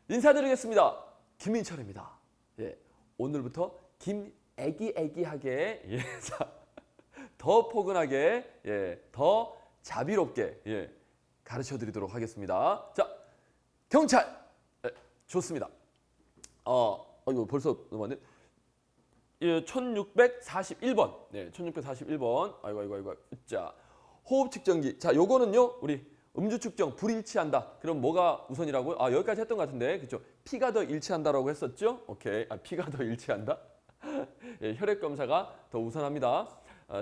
인사드리겠습니다. 김민철입니다. 예, 오늘부터 김애기애기하게 더 포근하게 더 자비롭게 가르쳐드리도록 하겠습니다. 자, 경찰 좋습니다. 이거 벌써 넘어갔네. 1641번. 네, 1641번. 아이고. 자, 호흡 측정기. 자, 요거는요, 우리 음주 측정 불일치한다. 그럼 뭐가 우선이라고요? 여기까지 했던 것 같은데, 그렇죠? 피가 더 일치한다라고 했었죠? 오케이. 피가 더 일치한다. 혈액 검사가 더 우선합니다.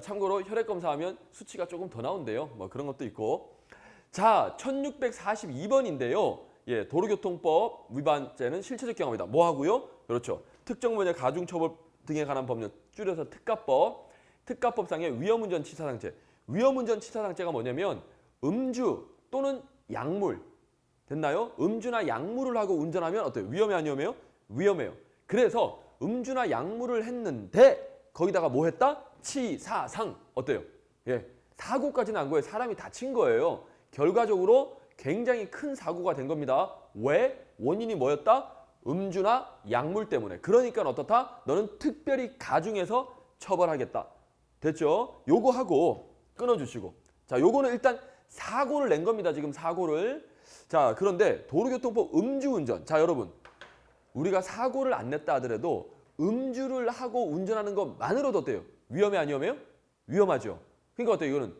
참고로 혈액 검사하면 수치가 조금 더 나온대요. 뭐 그런 것도 있고. 자, 1642번인데요. 도로교통법 위반죄는 실체적 경험이다. 뭐 하고요? 그렇죠. 특정 분야 가중처벌 등에 관한 법령, 줄여서 특가법. 특가법상의 위험운전 치사상죄. 위험운전 치사상죄가 뭐냐면 음주 또는 약물. 됐나요? 음주나 약물을 하고 운전하면 어때요? 위험해 안 위험해요? 위험해요. 그래서 음주나 약물을 했는데 거기다가 뭐 했다? 치사상. 어때요? 사고까지는 안 거예요. 사람이 다친 거예요. 결과적으로 굉장히 큰 사고가 된 겁니다. 왜? 원인이 뭐였다? 음주나 약물 때문에. 그러니까 어떻다? 너는 특별히 가중해서 처벌하겠다. 됐죠? 요거 하고 끊어주시고. 자, 요거는 일단 사고를 낸 겁니다. 지금 사고를. 자, 그런데 도로교통법 음주운전. 자, 여러분. 우리가 사고를 안 냈다 하더라도 음주를 하고 운전하는 것만으로도 어때요? 위험해 안 위험해요? 위험하죠. 그러니까 어때요? 이거는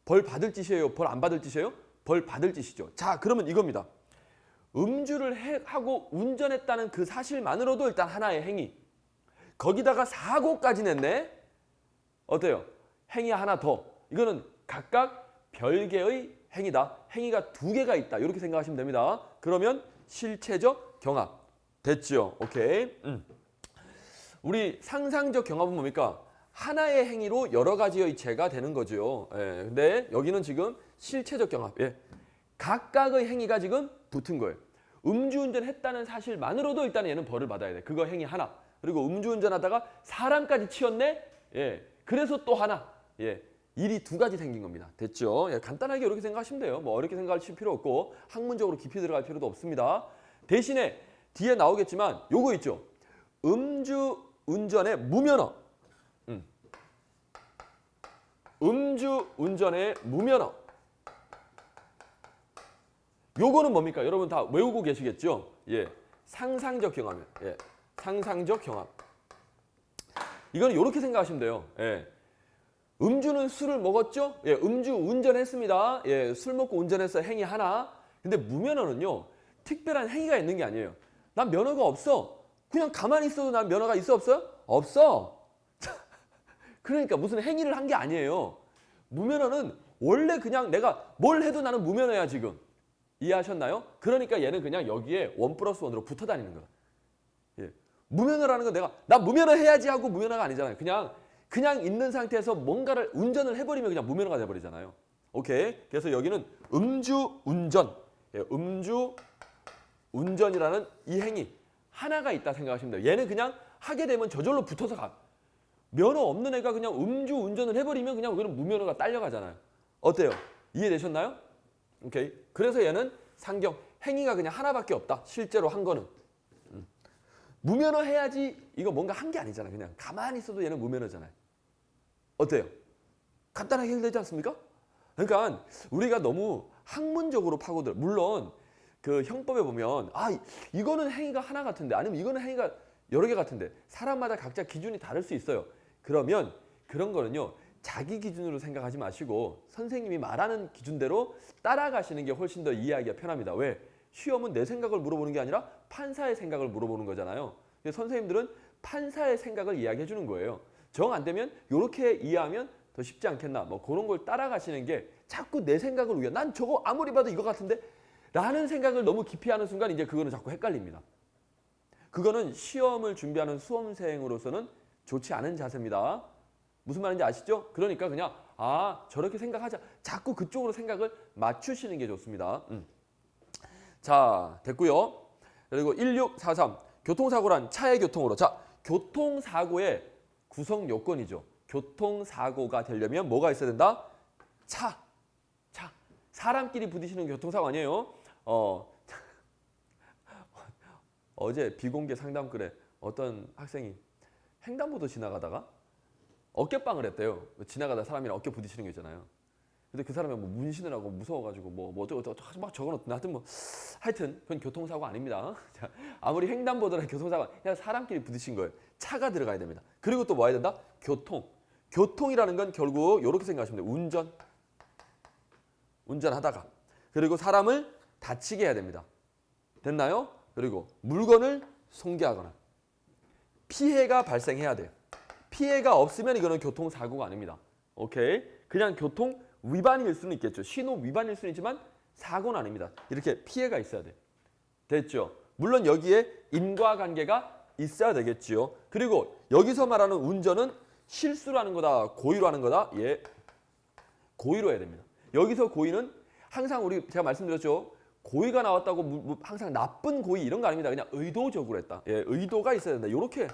벌 받을 짓이에요? 벌 안 받을 짓이에요? 벌 받을 짓이죠. 자, 그러면 이겁니다. 음주를 하고 운전했다는 그 사실만으로도 일단 하나의 행위. 거기다가 사고까지 냈네? 어때요? 행위 하나 더. 이거는 각각 별개의 행위다. 행위가 두 개가 있다. 이렇게 생각하시면 됩니다. 그러면 실체적 경합. 됐죠? 오케이. 우리 상상적 경합은 뭡니까? 하나의 행위로 여러 가지의 죄가 되는 거죠. 근데 여기는 지금 실체적 경합. 각각의 행위가 지금 붙은 거예요. 음주운전 했다는 사실만으로도 일단 얘는 벌을 받아야 돼. 그거 행위 하나. 그리고 음주운전하다가 사람까지 치였네? 그래서 또 하나. 일이 두 가지 생긴 겁니다. 됐죠? 간단하게 이렇게 생각하시면 돼요. 뭐 어렵게 생각하실 필요 없고 학문적으로 깊이 들어갈 필요도 없습니다. 대신에 뒤에 나오겠지만 요거 있죠. 음주운전의 무면허. 음주운전의 무면허. 요거는 뭡니까? 여러분 다 외우고 계시겠죠? 상상적 경합이에요. 상상적 경합. 이거는 이렇게 생각하시면 돼요. 음주는 술을 먹었죠? 음주 운전했습니다. 술 먹고 운전해서 행위 하나. 근데 무면허는요, 특별한 행위가 있는 게 아니에요. 난 면허가 없어. 그냥 가만히 있어도 난 면허가 있어 없어요? 없어. 그러니까 무슨 행위를 한 게 아니에요. 무면허는 원래 그냥 내가 뭘 해도 나는 무면허야 지금. 이해하셨나요? 그러니까 얘는 그냥 여기에 1+1으로 붙어 다니는 거야. 무면허라는 건 내가 나 무면허 해야지 하고 무면허가 아니잖아요. 그냥 있는 상태에서 뭔가를 운전을 해버리면 그냥 무면허가 돼버리잖아요. 오케이. 그래서 여기는 음주운전, 음주운전이라는 이 행위 하나가 있다 생각하시면 돼요. 얘는 그냥 하게 되면 저절로 붙어서 가. 면허 없는 애가 그냥 음주운전을 해버리면 그냥 그는 무면허가 딸려가잖아요. 어때요? 이해되셨나요? 오케이. 그래서 얘는 상경 행위가 그냥 하나밖에 없다. 실제로 한 거는. 무면허 해야지 이거 뭔가 한 게 아니잖아요. 그냥 가만히 있어도 얘는 무면허잖아요. 어때요? 간단하게 해결되지 않습니까? 그러니까 우리가 너무 학문적으로 파고들. 물론 그 형법에 보면 이거는 행위가 하나 같은데 아니면 이거는 행위가 여러 개 같은데 사람마다 각자 기준이 다를 수 있어요. 그러면 그런 거는요. 자기 기준으로 생각하지 마시고 선생님이 말하는 기준대로 따라가시는 게 훨씬 더 이해하기가 편합니다. 왜? 시험은 내 생각을 물어보는 게 아니라 판사의 생각을 물어보는 거잖아요. 근데 선생님들은 판사의 생각을 이야기해 주는 거예요. 정 안 되면 이렇게 이해하면 더 쉽지 않겠나. 뭐 그런 걸 따라가시는 게 자꾸 내 생각을 위해 난 저거 아무리 봐도 이거 같은데 라는 생각을 너무 깊이 하는 순간 이제 그거는 자꾸 헷갈립니다. 그거는 시험을 준비하는 수험생으로서는 좋지 않은 자세입니다. 무슨 말인지 아시죠? 그러니까 그냥 저렇게 생각하자. 자꾸 그쪽으로 생각을 맞추시는 게 좋습니다. 자, 됐고요. 그리고 1643 교통사고란 차의 교통으로. 자, 교통사고의 구성 요건이죠. 교통사고가 되려면 뭐가 있어야 된다? 차. 사람끼리 부딪히는 교통사고 아니에요. 어제 비공개 상담글에 어떤 학생이 횡단보도 지나가다가 어깨빵을 했대요. 지나가다 사람이랑 어깨 부딪히는 거 있잖아요. 근데 그 사람이 뭐 문신을 하고 무서워가지고 뭐 어쩌고 막 적어놓던데 하여튼 뭐 하여튼 그건 교통사고 아닙니다. 자, 아무리 횡단보도나 교통사고 그냥 사람끼리 부딪힌 거예요. 차가 들어가야 됩니다. 그리고 또 뭐 해야 된다? 교통이라는 건 결국 이렇게 생각하시면 돼요. 운전하다가 그리고 사람을 다치게 해야 됩니다. 됐나요? 그리고 물건을 손괴하거나 피해가 발생해야 돼요. 피해가 없으면 이거는 교통사고가 아닙니다. 오케이? 그냥 교통 위반일 수는 있겠죠. 신호 위반일 수는 있지만 사고는 아닙니다. 이렇게 피해가 있어야 돼요. 됐죠? 물론 여기에 인과관계가 있어야 되겠지요. 그리고 여기서 말하는 운전은 실수로 하는 거다, 고의로 하는 거다. 예, 고의로 해야 됩니다. 여기서 고의는 항상 제가 말씀드렸죠. 고의가 나왔다고 항상 나쁜 고의 이런 거 아닙니다. 그냥 의도적으로 했다. 예, 의도가 있어야 된다. 이렇게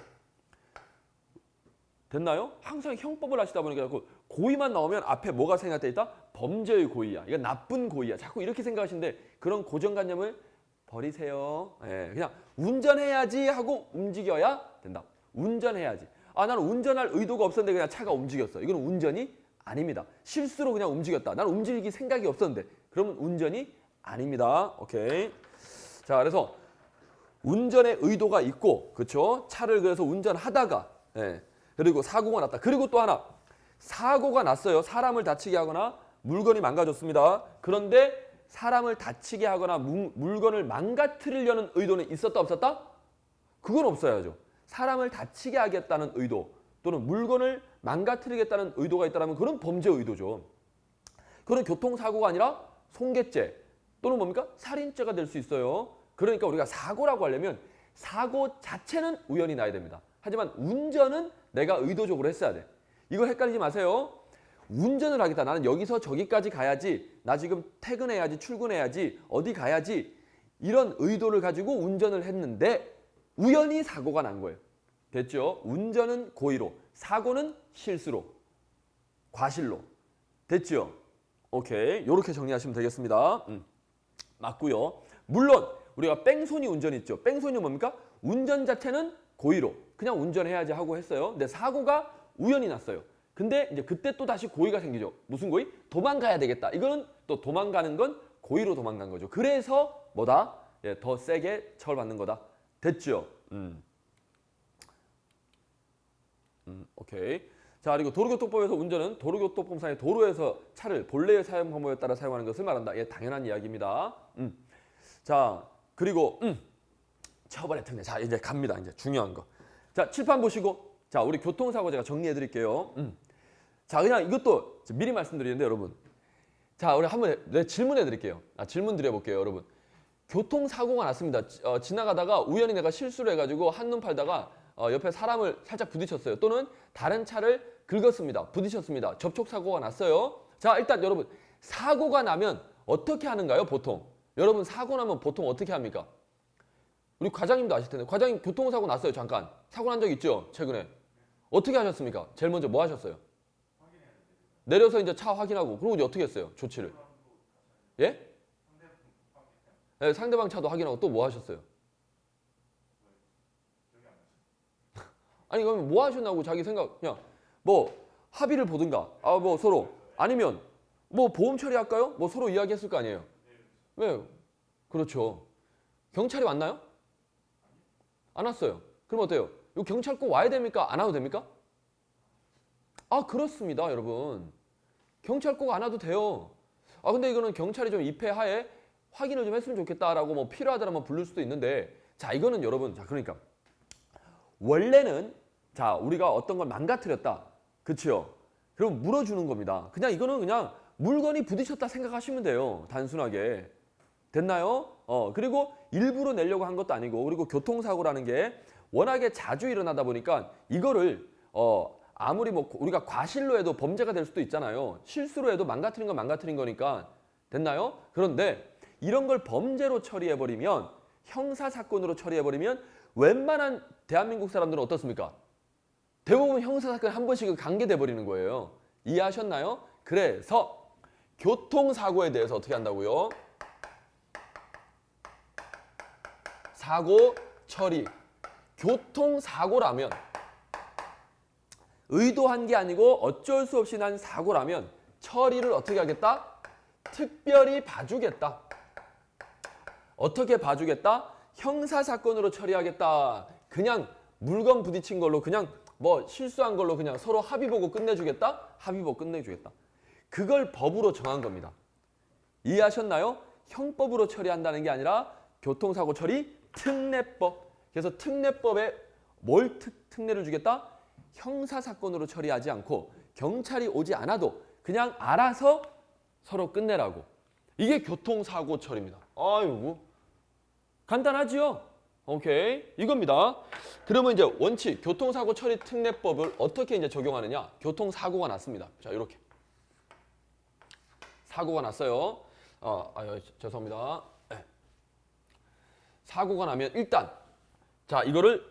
됐나요? 항상 형법을 하시다 보니까 고의만 나오면 앞에 뭐가 생각돼 있다? 범죄의 고의야. 이건 나쁜 고의야. 자꾸 이렇게 생각하시는데 그런 고정관념을 버리세요. 예, 그냥 운전해야지 하고 움직여야 된다. 운전해야지. 아, 나는 운전할 의도가 없었는데 그냥 차가 움직였어. 이건 운전이 아닙니다. 실수로 그냥 움직였다. 나는 움직일 생각이 없었는데 그러면 운전이 아닙니다. 오케이. 자, 그래서 운전의 의도가 있고, 그렇죠? 차를 그래서 운전하다가, 예, 그리고 사고가 났다. 그리고 또 하나, 사고가 났어요. 사람을 다치게 하거나 물건이 망가졌습니다. 그런데 사람을 다치게 하거나 물건을 망가뜨리려는 의도는 있었다 없었다? 그건 없어야죠. 사람을 다치게 하겠다는 의도 또는 물건을 망가뜨리겠다는 의도가 있다면 그건 범죄 의도죠. 그건 교통사고가 아니라 손괴죄 또는 뭡니까? 살인죄가 될 수 있어요. 그러니까 우리가 사고라고 하려면 사고 자체는 우연히 나야 됩니다. 하지만 운전은 내가 의도적으로 했어야 돼. 이거 헷갈리지 마세요. 운전을 하겠다. 나는 여기서 저기까지 가야지. 나 지금 퇴근해야지. 출근해야지. 어디 가야지. 이런 의도를 가지고 운전을 했는데 우연히 사고가 난 거예요. 됐죠? 운전은 고의로, 사고는 실수로, 과실로. 됐죠? 오케이. 이렇게 정리하시면 되겠습니다. 맞고요. 물론 우리가 뺑소니 운전 있죠. 뺑소니는 뭡니까? 운전 자체는 고의로 그냥 운전해야지 하고 했어요. 근데 사고가 우연히 났어요. 근데 이제 그때 또 다시 고의가 생기죠. 무슨 고의? 도망가야 되겠다. 이거는 또 도망가는 건 고의로 도망간 거죠. 그래서 뭐다? 예, 더 세게 처벌받는 거다. 됐죠? 오케이. 자, 그리고 도로교통법에서 운전은 도로교통법상의 도로에서 차를 본래의 사용 방법에 따라 사용하는 것을 말한다. 예, 당연한 이야기입니다. 자, 그리고 처벌의 특례. 자, 이제 갑니다. 이제 중요한 거. 자, 칠판 보시고. 자, 우리 교통사고 제가 정리해 드릴게요. 자, 그냥 이것도 미리 말씀드리는데 여러분. 자, 우리 한번 질문해 드릴게요. 질문 드려볼게요, 여러분. 교통사고가 났습니다. 지나가다가 우연히 내가 실수를 해가지고 한눈 팔다가 옆에 사람을 살짝 부딪혔어요. 또는 다른 차를 긁었습니다. 부딪혔습니다. 접촉사고가 났어요. 자, 일단 여러분 사고가 나면 어떻게 하는가요? 보통. 여러분 사고 나면 보통 어떻게 합니까? 우리 과장님도 아실 텐데. 과장님 교통사고 났어요. 잠깐. 사고 난 적 있죠? 최근에. 어떻게 하셨습니까? 제일 먼저 뭐 하셨어요? 내려서 이제 차 확인하고 그러고 이제 어떻게 했어요? 조치를. 예? 네, 상대방 차도 확인하고 또 뭐 하셨어요? 아니 그러면 뭐 하셨나고 자기 생각 그냥 뭐 합의를 보든가 뭐 서로 아니면 뭐 보험 처리할까요? 뭐 서로 이야기했을 거 아니에요. 왜? 그렇죠. 경찰이 왔나요? 안 왔어요. 그럼 어때요? 이거 경찰 꼭 와야 됩니까? 안 와도 됩니까? 그렇습니다, 여러분. 경찰 꼭 안 와도 돼요. 근데 이거는 경찰이 좀 입회하에 확인을 좀 했으면 좋겠다라고 뭐 필요하다라면 부를 수도 있는데 자, 이거는 여러분 자, 그러니까 원래는 자, 우리가 어떤 걸 망가뜨렸다. 그렇죠? 그럼 물어주는 겁니다. 그냥 이거는 그냥 물건이 부딪혔다 생각하시면 돼요. 단순하게. 됐나요? 그리고 일부러 내려고 한 것도 아니고 그리고 교통사고라는 게 워낙에 자주 일어나다 보니까 이거를 아무리 뭐 우리가 과실로 해도 범죄가 될 수도 있잖아요. 실수로 해도 망가뜨린 건 망가뜨린 거니까. 됐나요? 그런데 이런 걸 범죄로 처리해버리면 형사사건으로 처리해버리면 웬만한 대한민국 사람들은 어떻습니까? 대부분 형사사건 한 번씩은 강제돼 버리는 거예요. 이해하셨나요? 그래서 교통사고에 대해서 어떻게 한다고요? 사고 처리. 교통사고라면 의도한 게 아니고 어쩔 수 없이 난 사고라면 처리를 어떻게 하겠다? 특별히 봐주겠다. 어떻게 봐주겠다? 형사사건으로 처리하겠다. 그냥 물건 부딪힌 걸로 그냥 뭐 실수한 걸로 그냥 서로 합의 보고 끝내주겠다? 합의 보고 끝내주겠다. 그걸 법으로 정한 겁니다. 이해하셨나요? 형법으로 처리한다는 게 아니라 교통사고 처리 특례법. 그래서 특례법에 뭘 특례를 주겠다? 형사사건으로 처리하지 않고 경찰이 오지 않아도 그냥 알아서 서로 끝내라고. 이게 교통사고 처리입니다. 아이고 간단하지요? 오케이 이겁니다. 그러면 이제 원칙 교통사고 처리 특례법을 어떻게 이제 적용하느냐? 교통사고가 났습니다. 자 이렇게 사고가 났어요. 죄송합니다. 네. 사고가 나면 일단 자 이거를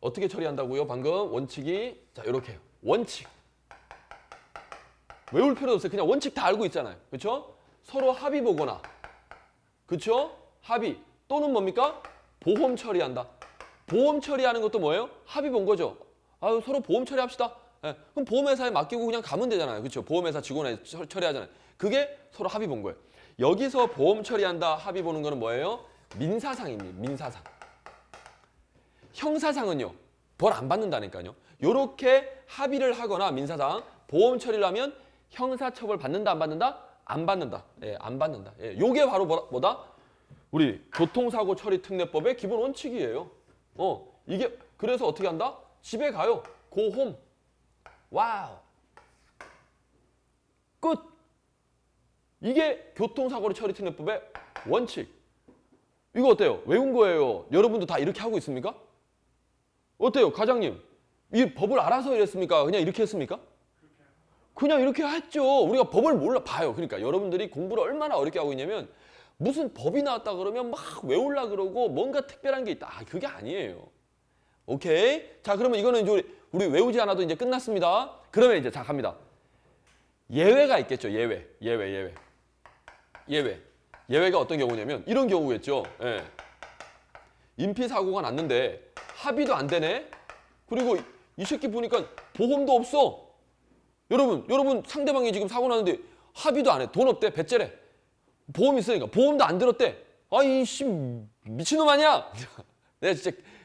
어떻게 처리한다고요? 방금 원칙이 자 이렇게 원칙 외울 필요도 없어요. 그냥 원칙 다 알고 있잖아요. 그렇죠? 서로 합의 보거나 그렇죠? 합의 또는 뭡니까? 보험 처리한다. 보험 처리하는 것도 뭐예요? 합의 본 거죠. 서로 보험 처리합시다. 네. 그럼 보험회사에 맡기고 그냥 가면 되잖아요. 그렇죠? 보험회사 직원에 처리하잖아요. 그게 서로 합의 본 거예요. 여기서 보험 처리한다 합의 보는 거는 뭐예요? 민사상입니다. 민사상. 형사상은요. 벌 안 받는다니까요. 요렇게 합의를 하거나 민사상 보험 처리를 하면 형사처벌 받는다 안 받는다? 안 받는다. 예, 안 받는다. 예, 요게 바로 뭐다? 우리 교통사고 처리 특례법의 기본 원칙이에요. 이게 그래서 어떻게 한다? 집에 가요. 고홈. 와우. 끝. 이게 교통사고 처리 특례법의 원칙. 이거 어때요? 외운 거예요. 여러분도 다 이렇게 하고 있습니까? 어때요? 과장님. 이 법을 알아서 이랬습니까? 그냥 이렇게 했습니까? 그냥 이렇게 했죠. 우리가 법을 몰라 봐요. 그러니까 여러분들이 공부를 얼마나 어렵게 하고 있냐면 무슨 법이 나왔다 그러면 막 외우려 그러고 뭔가 특별한 게 있다. 그게 아니에요. 오케이. 자, 그러면 이거는 이제 우리 외우지 않아도 이제 끝났습니다. 그러면 이제 자 갑니다. 예외가 있겠죠. 예외가 어떤 경우냐면 이런 경우겠죠. 예. 인피사고가 났는데 합의도 안 되네. 그리고 이 새끼 보니까 보험도 없어. 여러분 상대방이 지금 사고 났는데 합의도 안 해. 돈 없대. 배째래. 보험 있으니까 보험도 안 들었대. 이씨 미친놈 아니야? 내가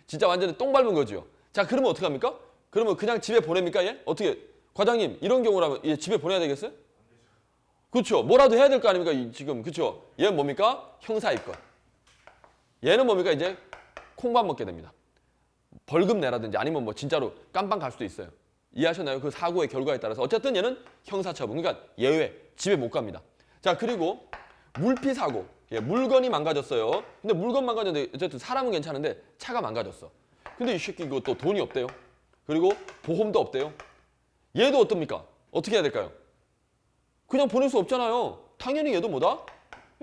진짜 완전히 똥 밟은 거죠. 자, 그러면 어떡합니까? 그러면 그냥 집에 보냅니까? 얘? 어떻게? 과장님, 이런 경우라면 얘 집에 보내야 되겠어요? 그렇죠. 뭐라도 해야 될 거 아닙니까? 지금 그렇죠. 얘는 뭡니까? 형사입건. 얘는 뭡니까? 이제 콩밥 먹게 됩니다. 벌금 내라든지 아니면 뭐 진짜로 깜빵 갈 수도 있어요. 이해하셨나요? 그 사고의 결과에 따라서. 어쨌든 얘는 형사처분. 그러니까 예외. 집에 못 갑니다. 자, 그리고 물피사고. 예, 물건이 망가졌어요. 근데 물건 망가졌는데 어쨌든 사람은 괜찮은데 차가 망가졌어. 근데 이 새끼 이거 또 돈이 없대요. 그리고 보험도 없대요. 얘도 어떻습니까? 어떻게 해야 될까요? 그냥 보낼 수 없잖아요. 당연히 얘도 뭐다?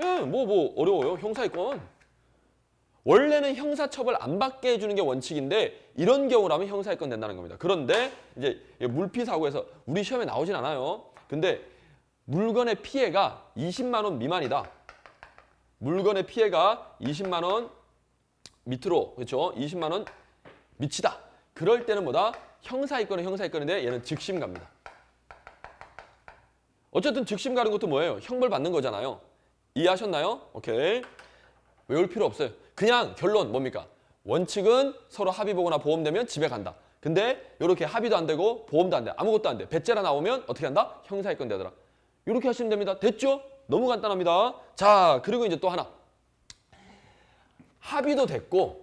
예, 뭐 어려워요. 형사입건. 원래는 형사처벌 안 받게 해주는 게 원칙인데 이런 경우라면 형사입건 된다는 겁니다. 그런데 이제 물피사고에서 우리 시험에 나오진 않아요. 근데 물건의 피해가 20만 원 미만이다. 물건의 피해가 20만 원 밑으로, 그렇죠? 20만 원 미치다. 그럴 때는 뭐다? 형사입건은 형사입건인데 얘는 즉심 갑니다. 어쨌든 즉심 가는 것도 뭐예요? 형벌 받는 거잖아요. 이해하셨나요? 오케이. 외울 필요 없어요. 그냥 결론 뭡니까? 원칙은 서로 합의 보거나 보험되면 집에 간다. 근데 이렇게 합의도 안 되고 보험도 안 돼. 아무것도 안 돼. 배째라 나오면 어떻게 한다? 형사입건 되더라. 이렇게 하시면 됩니다. 됐죠? 너무 간단합니다. 자, 그리고 이제 또 하나. 합의도 됐고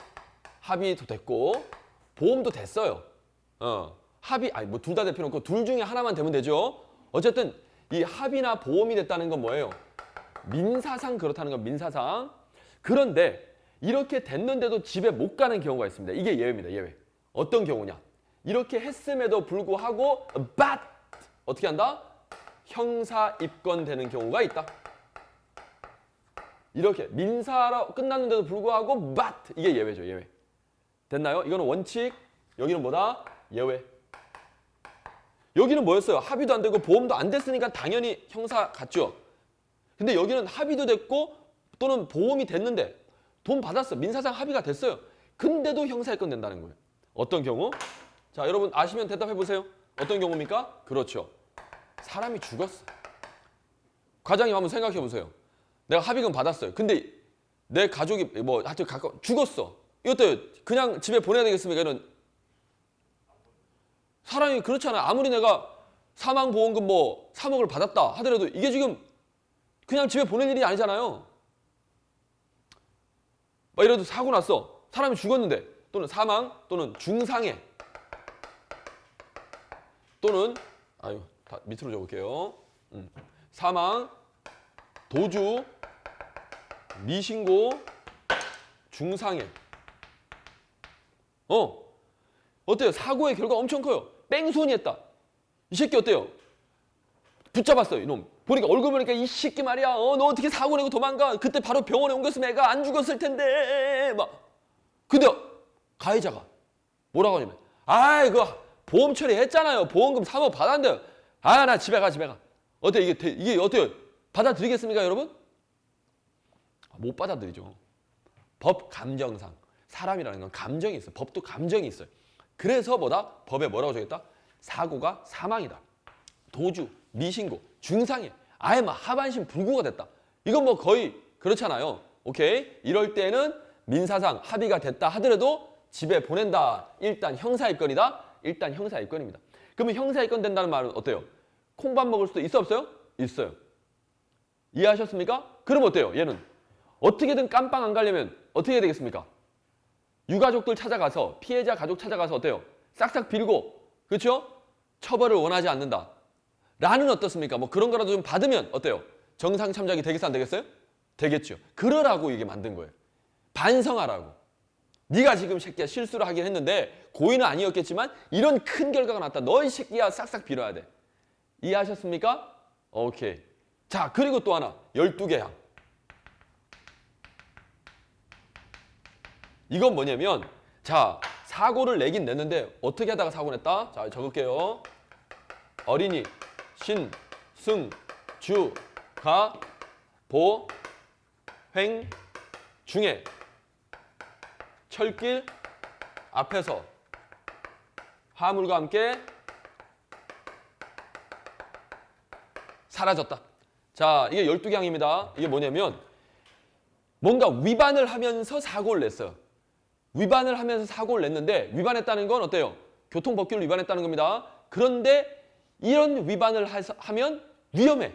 보험도 됐어요. 합의, 뭐 둘 다 될 필요 없고 둘 중에 하나만 되면 되죠. 어쨌든 이 합의나 보험이 됐다는 건 뭐예요? 민사상 그렇다는 건 민사상. 그런데 이렇게 됐는데도 집에 못 가는 경우가 있습니다. 이게 예외입니다. 예외. 어떤 경우냐? 이렇게 했음에도 불구하고 but 어떻게 한다? 형사 입건되는 경우가 있다. 이렇게 민사로 끝났는데도 불구하고 but 이게 예외죠. 예외. 됐나요? 이거는 원칙. 여기는 뭐다? 예외. 여기는 뭐였어요? 합의도 안 되고 보험도 안 됐으니까 당연히 형사 같죠. 근데 여기는 합의도 됐고 또는 보험이 됐는데 돈 받았어. 민사상 합의가 됐어요. 근데도 형사입건 된다는 거예요. 어떤 경우? 자, 여러분 아시면 대답해 보세요. 어떤 경우입니까? 그렇죠. 사람이 죽었어. 과장님 한번 생각해 보세요. 내가 합의금 받았어요. 근데 내 가족이 뭐 하여튼 죽었어. 이것도 그냥 집에 보내야 되겠습니까? 이런 사람이 그렇잖아요. 아무리 내가 사망보험금 뭐 3억을 받았다 하더라도 이게 지금 그냥 집에 보낼 일이 아니잖아요. 막 이래도 사고 났어. 사람이 죽었는데 또는 사망 또는 중상해 또는 아유 다 밑으로 적을게요. 사망, 도주, 미신고, 중상해. 어때요? 사고의 결과 엄청 커요. 뺑소니 했다. 이 새끼 어때요? 붙잡았어요, 이놈. 보니까 얼굴 보니까 이 새끼 말이야. 너 어떻게 사고 내고 도망가? 그때 바로 병원에 옮겼으면 애가 안 죽었을 텐데. 막. 근데 가해자가 뭐라고 하냐면 이거 보험 처리했잖아요. 보험금 3억 받았는데요. 나 집에 가. 어때 이게 어때요? 받아들이겠습니까, 여러분? 못 받아들이죠. 법 감정상 사람이라는 건 감정이 있어요. 법도 감정이 있어요. 그래서 법에 뭐라고 적었다? 사고가 사망이다. 도주, 미신고, 중상해. 아예 막 하반신 불구가 됐다. 이건 뭐 거의 그렇잖아요. 오케이? 이럴 때는 민사상 합의가 됐다 하더라도 집에 보낸다. 일단 형사입건이다. 일단 형사입건입니다. 그러면 형사입건 된다는 말은 어때요? 콩밥 먹을 수도 있어 없어요? 있어요. 이해하셨습니까? 그럼 어때요? 얘는 어떻게든 깜빵 안 가려면 어떻게 해야 되겠습니까? 유가족들 찾아가서 피해자 가족 찾아가서 어때요? 싹싹 빌고 그렇죠? 처벌을 원하지 않는다. 라는 어떻습니까? 뭐 그런 거라도 좀 받으면 어때요? 정상 참작이 되겠어 안 되겠어요? 되겠죠. 그러라고 이게 만든 거예요. 반성하라고. 네가 지금 새끼야 실수를 하긴 했는데 고의는 아니었겠지만 이런 큰 결과가 났다. 너 이 새끼야 싹싹 빌어야 돼. 이해하셨습니까? 오케이. 자, 그리고 또 하나 12개 항. 이건 뭐냐면 자, 사고를 내긴 냈는데 어떻게 하다가 사고 냈다? 자, 적을게요. 어린이, 신, 승, 주, 가, 보, 횡, 중에 철길 앞에서 화물과 함께 사라졌다. 자, 이게 12개 항입니다. 이게 뭐냐면 뭔가 위반을 하면서 사고를 냈어요. 위반을 하면서 사고를 냈는데 위반했다는 건 어때요? 교통법규를 위반했다는 겁니다. 그런데 이런 위반을 하면 위험해.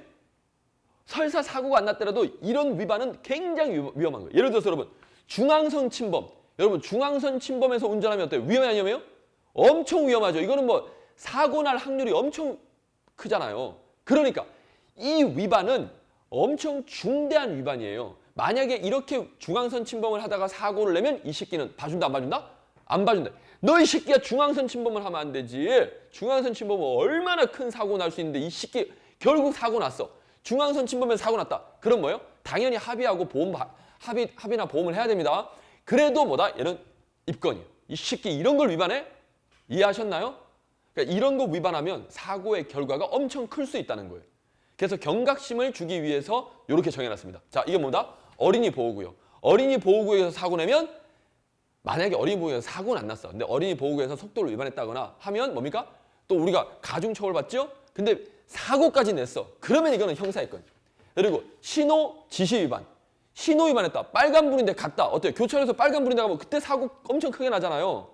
설사 사고가 안 났더라도 이런 위반은 굉장히 위험한 거예요. 예를 들어서 여러분 중앙선 침범. 여러분 중앙선 침범해서 운전하면 어때요? 위험해 안 위험해요? 엄청 위험하죠. 이거는 뭐 사고 날 확률이 엄청 크잖아요. 그러니까 이 위반은 엄청 중대한 위반이에요. 만약에 이렇게 중앙선 침범을 하다가 사고를 내면 이 새끼는 봐준다 안 봐준다? 안 봐준다. 너 이 새끼야 중앙선 침범을 하면 안 되지. 중앙선 침범은 얼마나 큰 사고 날 수 있는데 이 새끼 결국 사고 났어. 중앙선 침범에서 사고 났다. 그럼 뭐예요? 당연히 합의하고 합의나 보험을 해야 됩니다. 그래도 얘는 입건이에요. 이 새끼 이런 걸 위반해? 이해하셨나요? 그러니까 이런 거 위반하면 사고의 결과가 엄청 클 수 있다는 거예요. 그래서 경각심을 주기 위해서 이렇게 정해놨습니다. 자, 이게 뭐다? 어린이 보호구역. 어린이 보호구역에서 사고 내면 만약에 어린이 보호구역에서 사고는 안 났어. 근데 어린이 보호구역에서 속도를 위반했다거나 하면 뭡니까? 또 우리가 가중처벌 받죠? 근데 사고까지 냈어. 그러면 이거는 형사입건. 그리고 신호 지시 위반. 신호 위반했다. 빨간불인데 갔다. 어때요? 교차로에서 빨간불인데 가면 그때 사고 엄청 크게 나잖아요.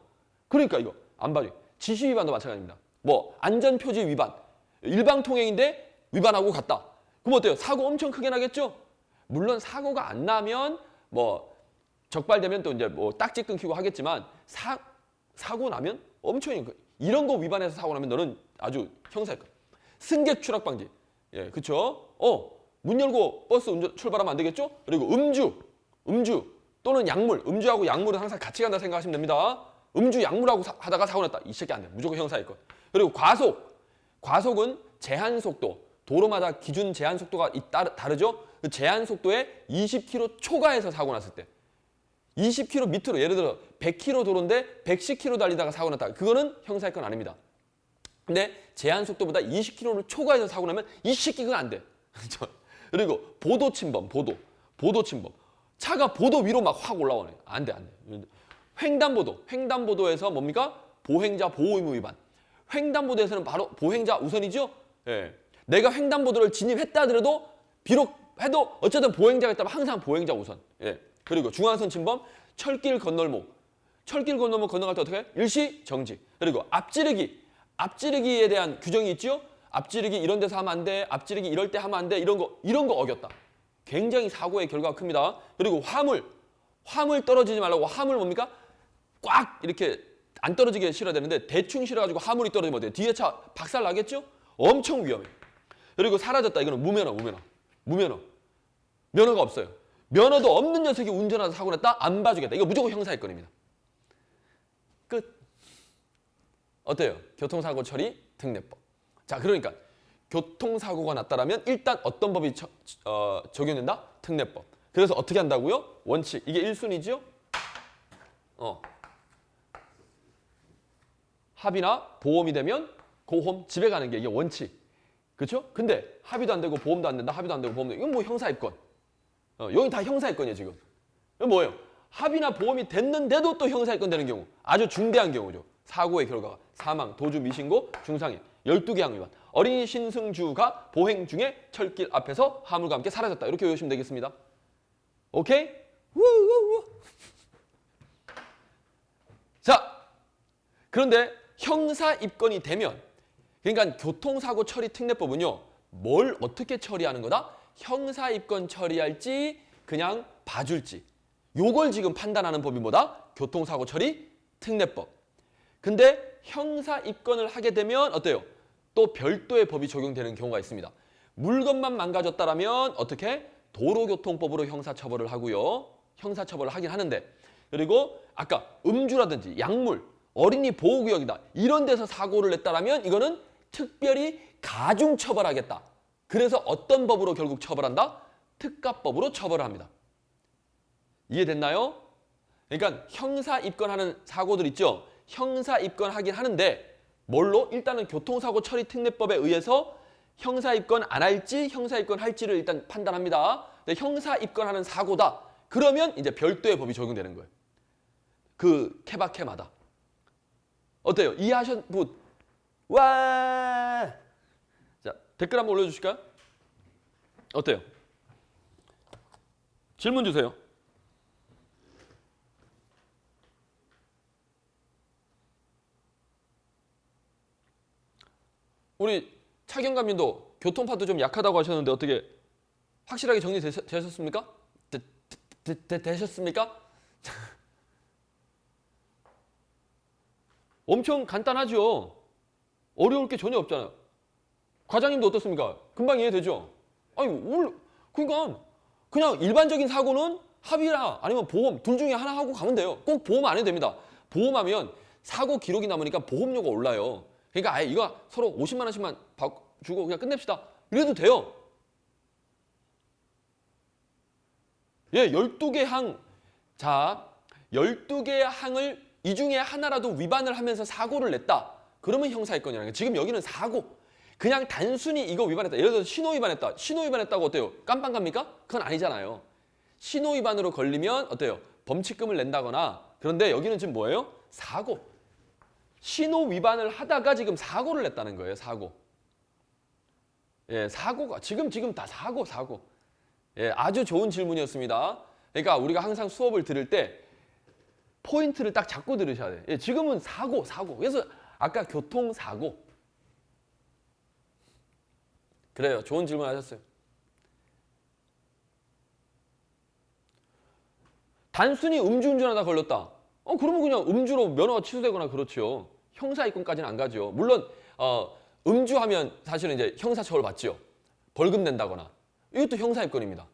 그러니까 이거 안 봐줘. 지시 위반도 마찬가지입니다. 뭐 안전표지 위반. 일방통행인데 위반하고 갔다. 그럼 어때요? 사고 엄청 크게 나겠죠? 물론 사고가 안 나면 뭐 적발되면 또 이제 뭐 딱지 끊기고 하겠지만 사고 나면 엄청 이런 거 위반해서 사고 나면 너는 아주 형사입건. 승객 추락 방지. 예, 그렇죠? 문 열고 버스 출발하면 안 되겠죠? 그리고 음주 또는 약물. 음주하고 약물은 항상 같이 간다 생각하시면 됩니다. 음주 약물하고 하다가 사고 났다. 이 새끼 안 돼. 무조건 형사입건. 그리고 과속은 제한 속도. 도로마다 기준 제한 속도가 다르죠? 그 제한 속도에 20km 초과해서 사고 났을 때 20km 밑으로 예를 들어 100km 도로인데 110km 달리다가 사고 났다. 그거는 형사입건 아닙니다. 근데 제한 속도보다 20km를 초과해서 사고 나면 이 새끼 그건 안 돼. 그리고 보도 침범. 차가 보도 위로 막 확 올라오네. 안 돼, 안 돼. 횡단보도. 횡단보도에서 뭡니까? 보행자 보호 의무 위반. 횡단보도에서는 바로 보행자 우선이죠? 예. 내가 횡단보도를 진입했다 하더라도 비록 해도 어쨌든 보행자가 있다면 항상 보행자 우선. 예. 그리고 중앙선 침범, 철길 건널목. 철길 건널목 건너갈 때 어떻게 해? 일시 정지. 그리고 앞지르기. 앞지르기에 대한 규정이 있죠? 앞지르기 이런 데서 하면 안 돼. 앞지르기 이럴 때 하면 안 돼. 이런 거 어겼다. 굉장히 사고의 결과가 큽니다. 그리고 화물 떨어지지 말라고. 화물 뭡니까? 꽉 이렇게 안 떨어지게 실어야 되는데 대충 실어가지고 화물이 떨어지면 어때요? 뒤에 차 박살 나겠죠? 엄청 위험해. 그리고 사라졌다. 이거는 무면허. 면허가 없어요. 면허도 없는 녀석이 운전하다 사고 났다? 안 봐주겠다. 이거 무조건 형사의 건입니다. 끝. 어때요? 교통사고 처리 특례법. 자, 그러니까 교통사고가 났다라면 일단 어떤 법이 적용된다? 특례법. 그래서 어떻게 한다고요? 원칙. 이게 1순위죠? 합의나 보험이 되면 고홈 집에 가는 게 이게 원칙. 그렇죠? 근데 합의도 안 되고 보험도 안 된다. 합의도 안 되고 보험도. 이건 뭐 형사입건. 여기 다 형사입건이에요, 지금. 이건 뭐예요? 합의나 보험이 됐는데도 또 형사입건 되는 경우. 아주 중대한 경우죠. 사고의 결과가 사망, 도주 미신고, 중상해, 12개 항 위반. 어린이 신승주가 보행 중에 철길 앞에서 화물과 함께 사라졌다. 이렇게 외우시면 되겠습니다. 오케이? 자, 그런데 형사 입건이 되면, 그러니까 교통사고 처리 특례법은요, 뭘 어떻게 처리하는 거다? 형사 입건 처리할지 그냥 봐줄지. 요걸 지금 판단하는 법이 뭐다? 교통사고 처리 특례법. 근데 형사 입건을 하게 되면 어때요? 또 별도의 법이 적용되는 경우가 있습니다. 물건만 망가졌다라면 어떻게? 도로교통법으로 형사처벌을 하고요. 형사처벌을 하긴 하는데. 그리고 아까 음주라든지 약물, 어린이 보호구역이다. 이런 데서 사고를 냈다라면 이거는 특별히 가중처벌하겠다. 그래서 어떤 법으로 결국 처벌한다? 특가법으로 처벌을 합니다. 이해됐나요? 그러니까 형사 입건하는 사고들 있죠? 형사 입건하긴 하는데 뭘로? 일단은 교통사고 처리 특례법에 의해서 형사 입건 안 할지 형사 입건 할지를 일단 판단합니다. 근데 형사 입건하는 사고다. 그러면 이제 별도의 법이 적용되는 거예요. 그 케바케마다. 어때요? 이해하셨? 와! 자, 댓글 한번 올려주실까요? 어때요? 질문 주세요. 우리 차경감님도 교통파도 좀 약하다고 하셨는데 어떻게 확실하게 정리되셨습니까? 되셨습니까? 엄청 간단하죠. 어려울 게 전혀 없잖아요. 과장님도 어떻습니까? 금방 이해되죠? 아니, 그러니까 그냥 일반적인 사고는 합의나 아니면 보험 둘 중에 하나 하고 가면 돼요. 꼭 보험 안 해도 됩니다. 보험하면 사고 기록이 남으니까 보험료가 올라요. 그러니까 아예 이거 서로 50만 원씩만 주고 그냥 끝냅시다. 이래도 돼요. 예, 12개 항. 자, 12개의 항을 이 중에 하나라도 위반을 하면서 사고를 냈다. 그러면 형사입건이라는 거예요. 지금 여기는 사고. 그냥 단순히 이거 위반했다. 예를 들어서 신호 위반했다. 신호 위반했다고 어때요? 깜빵 갑니까? 그건 아니잖아요. 신호 위반으로 걸리면 어때요? 범칙금을 낸다거나. 그런데 여기는 지금 뭐예요? 사고. 신호 위반을 하다가 지금 사고를 냈다는 거예요. 사고. 예, 사고가 지금 다 사고. 예, 아주 좋은 질문이었습니다. 그러니까 우리가 항상 수업을 들을 때 포인트를 딱 잡고 들으셔야 돼요. 예, 지금은 사고. 그래서 아까 교통사고. 그래요. 좋은 질문 하셨어요. 단순히 음주운전하다 걸렸다. 그러면 그냥 음주로 면허가 취소되거나 그렇죠. 형사입건까지는 안 가죠. 물론 음주하면 사실은 이제 형사처벌 받죠. 벌금 낸다거나. 이것도 형사입건입니다.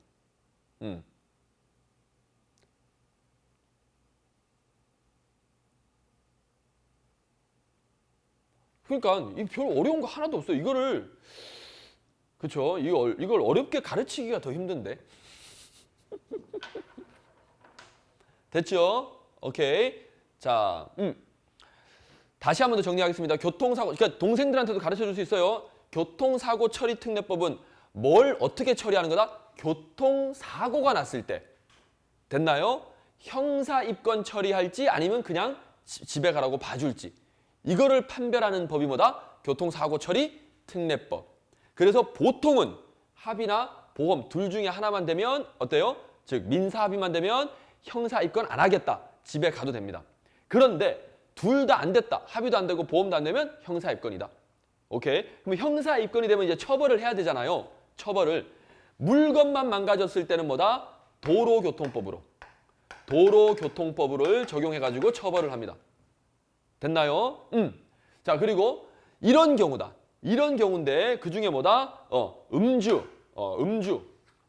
그러니까 별 어려운 거 하나도 없어요. 이거를 그렇죠. 이걸 어렵게 가르치기가 더 힘든데. 됐죠? 오케이. 자, 다시 한 번 더 정리하겠습니다. 교통사고, 그러니까 동생들한테도 가르쳐 줄 수 있어요. 교통사고 처리 특례법은 뭘 어떻게 처리하는 거다? 교통사고가 났을 때. 됐나요? 형사 입건 처리할지 아니면 그냥 집에 가라고 봐줄지. 이거를 판별하는 법이 뭐다? 교통사고 처리 특례법. 그래서 보통은 합의나 보험 둘 중에 하나만 되면 어때요? 즉 민사합의만 되면 형사 입건 안 하겠다. 집에 가도 됩니다. 그런데 둘 다 안 됐다. 합의도 안 되고 보험도 안 되면 형사 입건이다. 오케이? 그럼 형사 입건이 되면 이제 처벌을 해야 되잖아요. 처벌을. 물건만 망가졌을 때는 뭐다? 도로교통법으로. 도로교통법을 적용해가지고 처벌을 합니다. 됐나요? 자, 그리고 이런 경우다. 이런 경우인데 그 중에 뭐다? 음주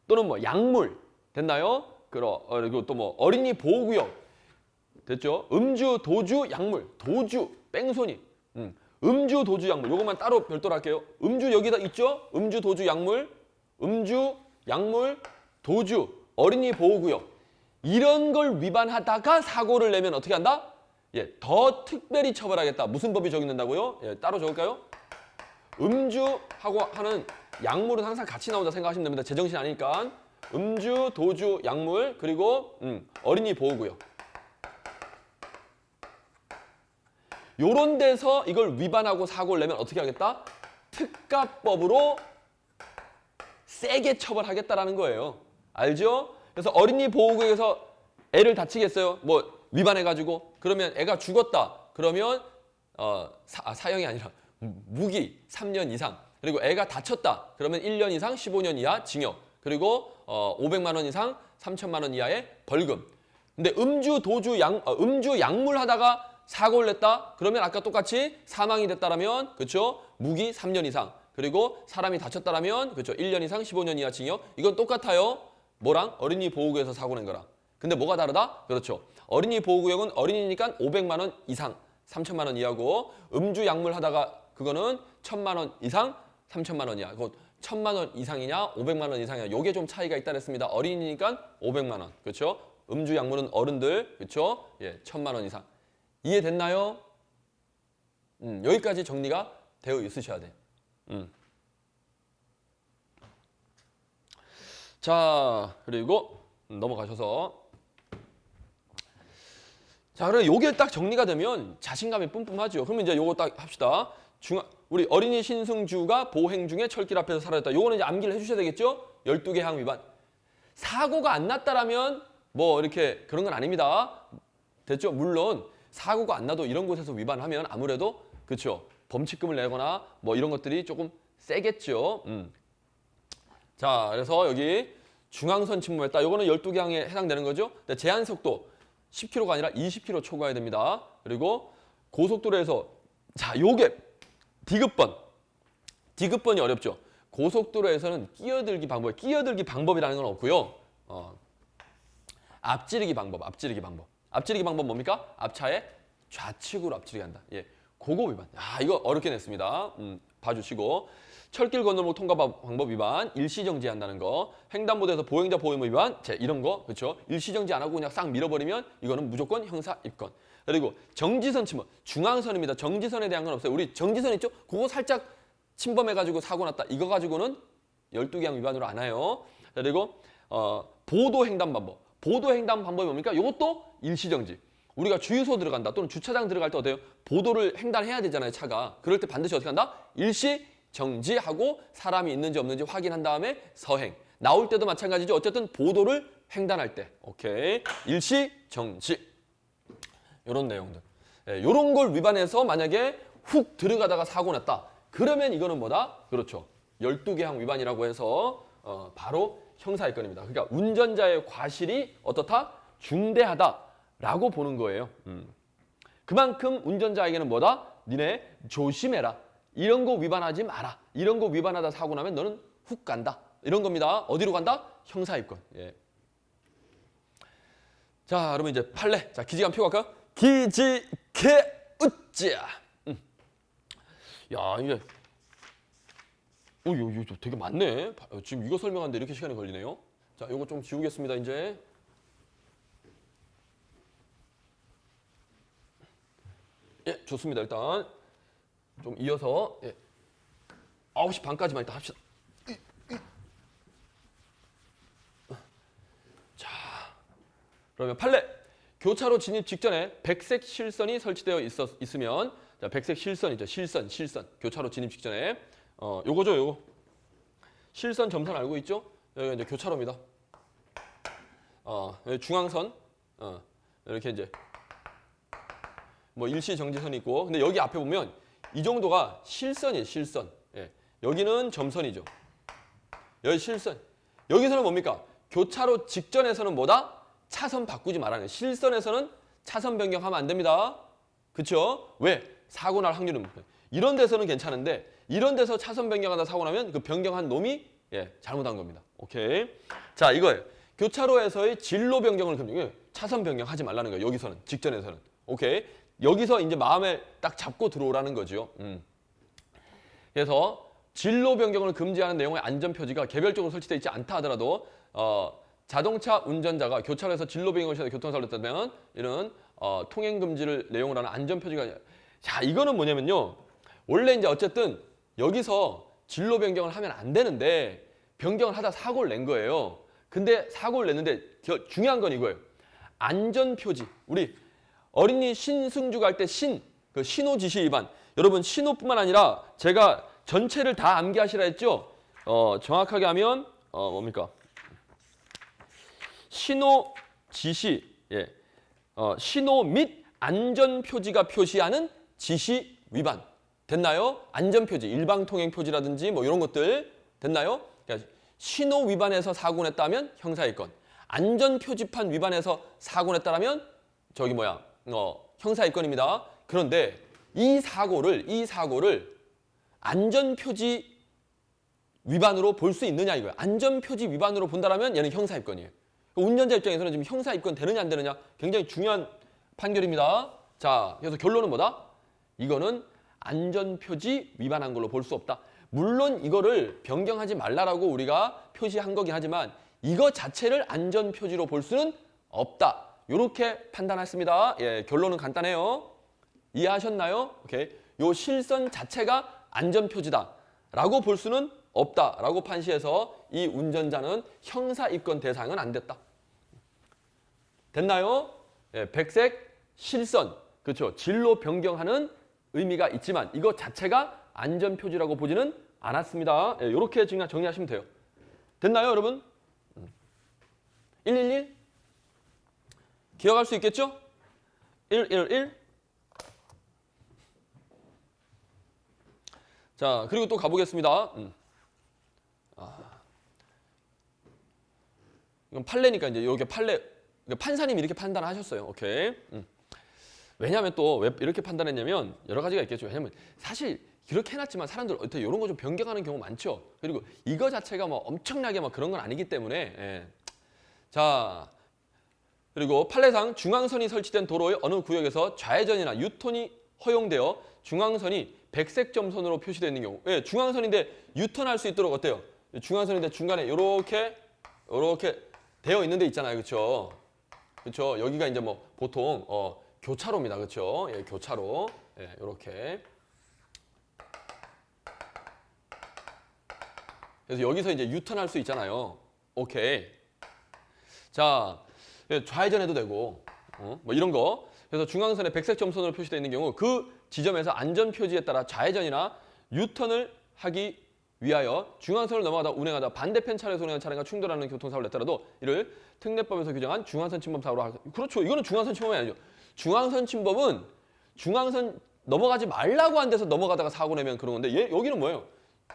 또는 뭐 약물. 됐나요? 그리고 또 뭐 어린이 보호구역. 됐죠? 음주, 도주, 약물. 도주, 뺑소니. 음주, 도주, 약물. 요것만 따로 별도로 할게요. 음주 여기다 있죠? 음주, 도주, 약물. 음주, 약물, 도주, 어린이 보호구역. 이런 걸 위반하다가 사고를 내면 어떻게 한다? 예, 더 특별히 처벌하겠다. 무슨 법이 적용된다고요? 예, 따로 적을까요? 음주하고 하는 약물은 항상 같이 나온다 생각하시면 됩니다. 제정신 아니니까. 음주, 도주, 약물, 그리고 어린이 보호구역. 요런 데서 이걸 위반하고 사고를 내면 어떻게 하겠다? 특가법으로 세게 처벌하겠다라는 거예요. 알죠? 그래서 어린이 보호구역에서 애를 다치겠어요? 뭐 위반해가지고 그러면 애가 죽었다. 그러면 사형이 아니라 무기 3년 이상. 그리고 애가 다쳤다. 그러면 1년 이상 15년 이하 징역. 그리고 500만 원 이상 3천만 원 이하의 벌금. 근데 음주, 도주, 음주, 약물 하다가 사고를 냈다. 그러면 아까 똑같이 사망이 됐다라면 그렇죠? 무기 3년 이상. 그리고 사람이 다쳤다라면 그렇죠? 1년 이상 15년 이하 징역. 이건 똑같아요. 뭐랑? 어린이 보호구역에서 사고 낸 거랑. 근데 뭐가 다르다? 그렇죠. 어린이 보호구역은 어린이니까 500만 원 이상 3천만 원 이하고 음주 약물 하다가 그거는 1,000만 원 이상 3천만 원 이하. 그거 1,000만 원 이상이냐 500만 원 이상이냐. 요게 좀 차이가 있다 그랬습니다. 어린이니까 500만 원. 그렇죠? 음주 약물은 어른들. 그렇죠? 예, 1,000만 원 이상. 이해됐나요? 여기까지 정리가 되어 있으셔야 돼요. 자, 그리고 넘어가셔서 자, 그럼 요게 딱 정리가 되면 자신감이 뿜뿜하죠. 그러면 이제 요거 딱 합시다. 우리 어린이 신승주가 보행 중에 철길 앞에서 사라졌다. 요거는 이제 암기를 해주셔야 되겠죠? 12개 항 위반. 사고가 안 났다라면 뭐 이렇게 그런 건 아닙니다. 됐죠? 물론 사고가 안 나도 이런 곳에서 위반하면 아무래도 그렇죠. 범칙금을 내거나 뭐 이런 것들이 조금 세겠죠. 자, 그래서 여기 중앙선 침범했다. 요거는 12개 항에 해당되는 거죠. 근데 제한 속도 10km가 아니라 20km 초과해야 됩니다. 그리고 고속도로에서 자, 요게 디귿번이 어렵죠. 고속도로에서는 끼어들기 방법이라는 건 없고요. 앞지르기 방법. 앞지르기 방법 뭡니까? 앞차에 좌측으로 앞지르기 한다. 예, 그거 위반. 이거 어렵게 냈습니다. 봐주시고. 철길 건너목 통과 방법 위반, 일시정지한다는 거, 횡단보도에서 보행자 보호 의무 위반, 이런 거, 그렇죠? 일시정지 안 하고 그냥 싹 밀어버리면 이거는 무조건 형사 입건. 그리고 정지선 침범, 중앙선입니다. 정지선에 대한 건 없어요. 우리 정지선 있죠? 그거 살짝 침범해가지고 사고 났다. 이거 가지고는 12개 항 위반으로 안 해요. 그리고 보도횡단 방법. 보도횡단 방법이 뭡니까? 이것도 일시정지. 우리가 주유소 들어간다 또는 주차장 들어갈 때 어때요? 보도를 횡단해야 되잖아요, 차가. 그럴 때 반드시 어떻게 한다? 일시정지하고 사람이 있는지 없는지 확인한 다음에 서행. 나올 때도 마찬가지죠. 어쨌든 보도를 횡단할 때. 오케이. 일시정지. 이런 내용들. 이런 걸 위반해서 만약에 훅 들어가다가 사고 났다. 그러면 이거는 뭐다? 그렇죠. 12개 항 위반이라고 해서 바로 형사입건입니다. 그러니까 운전자의 과실이 어떻다? 중대하다라고 보는 거예요. 그만큼 운전자에게는 뭐다? 니네 조심해라. 이런 거 위반하지 마라. 이런 거 위반하다 사고 나면 너는 훅 간다. 이런 겁니다. 어디로 간다? 형사입건. 예. 자, 그러면 이제 판례. 자, 기지감 펴고 갈까요? 기지개 으쌰. 야, 이게 이거 되게 많네. 지금 이거 설명하는데 이렇게 시간이 걸리네요. 자, 이거 좀 지우겠습니다, 이제. 예, 좋습니다. 일단 좀 이어서 9시 반까지만 일단 합시다. 자, 그러면 판례. 교차로 진입 직전에 백색 실선이 설치되어 있으면 자, 백색 실선이죠. 실선. 교차로 진입 직전에 요거죠, 요거. 실선 점선 알고 있죠? 여기가 이제 교차로입니다. 여기 중앙선. 이렇게 이제 뭐 일시 정지선이 있고 근데 여기 앞에 보면 이 정도가 실선이에요, 실선. 예. 여기는 점선이죠. 여기 실선. 여기서는 뭡니까? 교차로 직전에서는 뭐다? 차선 바꾸지 말라는 거예요. 실선에서는 차선 변경하면 안 됩니다. 그렇죠? 왜? 사고 날 확률은 높아요. 이런 데서는 괜찮은데 이런 데서 차선 변경하다 사고 나면 그 변경한 놈이 잘못한 겁니다. 오케이. 자, 이거예요. 교차로에서의 진로 변경을 금지해요. 차선 변경하지 말라는 거예요. 여기서는 직전에서는. 오케이. 여기서 이제 마음에 딱 잡고 들어오라는 거죠. 그래서 진로 변경을 금지하는 내용의 안전표지가 개별적으로 설치되어 있지 않다 하더라도 자동차 운전자가 교차로에서 진로 변경을 시도해 교통사고를 했다면 이런 통행 금지를 내용으로 하는 안전표지가 자, 이거는 뭐냐면요. 원래 이제 어쨌든 여기서 진로 변경을 하면 안 되는데 변경을 하다 사고를 낸 거예요. 근데 사고를 냈는데 중요한 건 이거예요. 안전표지. 우리 어린이 신승주 갈 때 그 신호 지시 위반. 여러분 신호뿐만 아니라 제가 전체를 다 암기하시라 했죠. 정확하게 하면 뭡니까? 신호 지시, 신호 및 안전표지가 표시하는 지시 위반. 됐나요? 안전표지, 일방통행표지라든지 뭐 이런 것들 됐나요? 그러니까 신호 위반해서 사고 냈다면 형사입건. 안전표지판 위반해서 사고 냈다면 저기 뭐야? 형사입건입니다. 그런데 이 사고를 안전표지 위반으로 볼 수 있느냐 이거예요. 안전표지 위반으로 본다라면 얘는 형사입건이에요. 운전자 입장에서는 지금 형사입건 되느냐 안 되느냐 굉장히 중요한 판결입니다. 자, 그래서 결론은 뭐다? 이거는 안전표지 위반한 걸로 볼 수 없다. 물론 이거를 변경하지 말라라고 우리가 표시한 거긴 하지만 이거 자체를 안전표지로 볼 수는 없다. 이렇게 판단했습니다. 결론은 간단해요. 이해하셨나요? 오케이. 요 실선 자체가 안전표지다라고 볼 수는 없다라고 판시해서 이 운전자는 형사입건 대상은 안 됐다. 됐나요? 백색 실선, 그렇죠. 진로 변경하는 의미가 있지만 이거 자체가 안전표지라고 보지는 않았습니다. 이렇게 정리하시면 돼요. 됐나요, 여러분? 111 기억할 수 있겠죠? 111 자, 그리고 또 가보겠습니다. 이건 판례니까 이제 여기 판례 판사님이 이렇게 판단하셨어요. 오케이. 왜냐하면 또 왜 이렇게 판단했냐면 여러 가지가 있겠죠. 왜냐하면 사실 이렇게 해놨지만 사람들 어떻게 이런 거 좀 변경하는 경우 많죠. 그리고 이거 자체가 뭐 엄청나게 막 그런 건 아니기 때문에 자 그리고 판례상 중앙선이 설치된 도로의 어느 구역에서 좌회전이나 유턴이 허용되어 중앙선이 백색 점선으로 표시되어 있는 경우 중앙선인데 유턴할 수 있도록 어때요? 중앙선인데 중간에 이렇게 되어 있는 데 있잖아요. 그렇죠? 그렇죠? 여기가 이제 뭐 보통 교차로입니다. 그렇죠? 교차로. 이렇게. 그래서 여기서 이제 유턴할 수 있잖아요. 오케이. 자, 좌회전해도 되고, 뭐 이런 거. 그래서 중앙선에 백색 점선으로 표시되어 있는 경우 그 지점에서 안전표지에 따라 좌회전이나 유턴을 하기 위하여 중앙선을 넘어가다 운행하다 반대편 차로에서 운행한 차량과 충돌하는 교통사고를 냈더라도 이를 특례법에서 규정한 중앙선 침범 사고로 하고 그렇죠. 이거는 중앙선 침범이 아니죠. 중앙선 침범은 중앙선 넘어가지 말라고 한 데서 넘어가다가 사고 내면 그런 건데 여기는 뭐예요?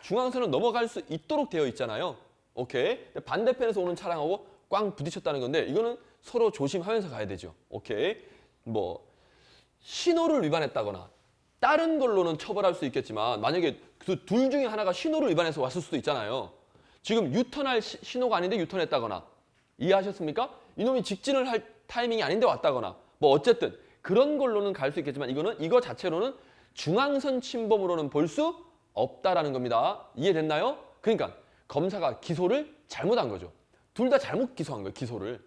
중앙선을 넘어갈 수 있도록 되어 있잖아요. 오케이. 반대편에서 오는 차량하고 꽝 부딪혔다는 건데 이거는 서로 조심하면서 가야 되죠. 오케이. 뭐 신호를 위반했다거나 다른 걸로는 처벌할 수 있겠지만 만약에 그 둘 중에 하나가 신호를 위반해서 왔을 수도 있잖아요. 지금 유턴할 신호가 아닌데 유턴했다거나 이해하셨습니까? 이놈이 직진을 할 타이밍이 아닌데 왔다거나 뭐 어쨌든 그런 걸로는 갈 수 있겠지만 이거 자체로는 중앙선 침범으로는 볼 수 없다라는 겁니다. 이해됐나요? 그러니까 검사가 기소를 잘못한 거죠. 둘 다 잘못 기소한 거예요. 기소를.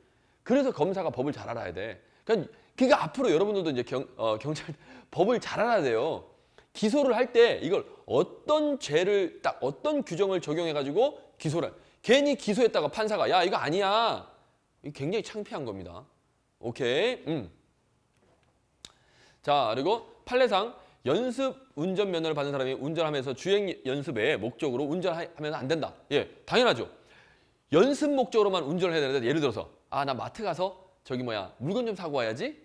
그래서 검사가 법을 잘 알아야 돼. 그러니까 앞으로 여러분들도 이제 경찰 법을 잘 알아야 돼요. 기소를 할 때 이걸 어떤 죄를 딱 어떤 규정을 적용해가지고 기소를 괜히 기소했다가 판사가 야 이거 아니야. 이거 굉장히 창피한 겁니다. 오케이. 자, 그리고 판례상 연습 운전면허를 받은 사람이 운전하면서 주행 연습의 목적으로 운전하면 안 된다. 예, 당연하죠. 연습 목적으로만 운전을 해야 되는데 예를 들어서 나 마트 가서 물건 좀 사고 와야지.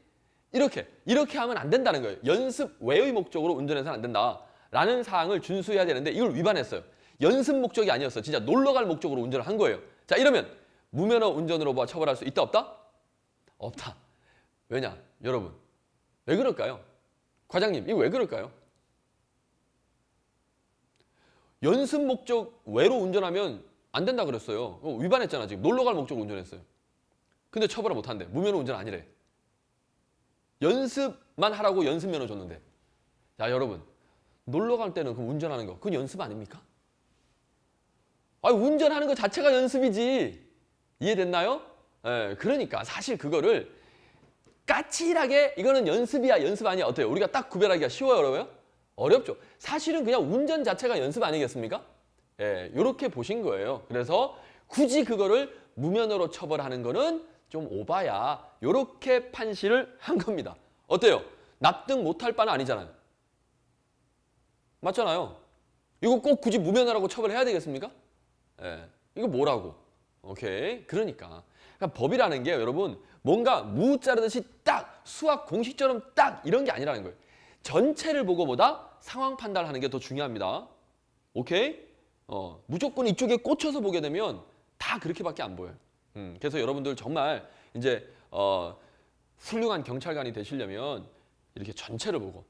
이렇게 하면 안 된다는 거예요. 연습 외의 목적으로 운전해서는 안 된다라는 사항을 준수해야 되는데 이걸 위반했어요. 연습 목적이 아니었어. 진짜 놀러 갈 목적으로 운전을 한 거예요. 자, 이러면 무면허 운전으로 처벌할 수 있다 없다? 없다. 왜냐? 여러분. 왜 그럴까요? 과장님, 이거 왜 그럴까요? 연습 목적 외로 운전하면 안 된다 그랬어요. 위반했잖아, 지금. 놀러 갈 목적으로 운전했어요. 근데 처벌을 못 한대. 무면허 운전 아니래. 연습만 하라고 연습면허 줬는데. 자, 여러분. 놀러 갈 때는 그럼 운전하는 거, 그건 연습 아닙니까? 운전하는 거 자체가 연습이지. 이해됐나요? 그러니까 사실 그거를 까칠하게 이거는 연습이야, 연습 아니야. 어때요? 우리가 딱 구별하기가 쉬워요, 어려워요? 어렵죠. 사실은 그냥 운전 자체가 연습 아니겠습니까? 이렇게 보신 거예요. 그래서 굳이 그거를 무면허로 처벌하는 거는 좀 오바야. 이렇게 판시를 한 겁니다. 어때요? 납득 못할 바는 아니잖아요. 맞잖아요. 이거 꼭 굳이 무면허라고 처벌해야 되겠습니까? 이거 뭐라고? 오케이. 그러니까 법이라는 게 여러분 뭔가 무 자르듯이 딱 수학 공식처럼 딱 이런 게 아니라는 거예요. 전체를 보고 보다 상황 판단하는 게 더 중요합니다. 오케이? 무조건 이쪽에 꽂혀서 보게 되면 다 그렇게밖에 안 보여요. 그래서 여러분들 정말 이제 훌륭한 경찰관이 되시려면 이렇게 전체를 보고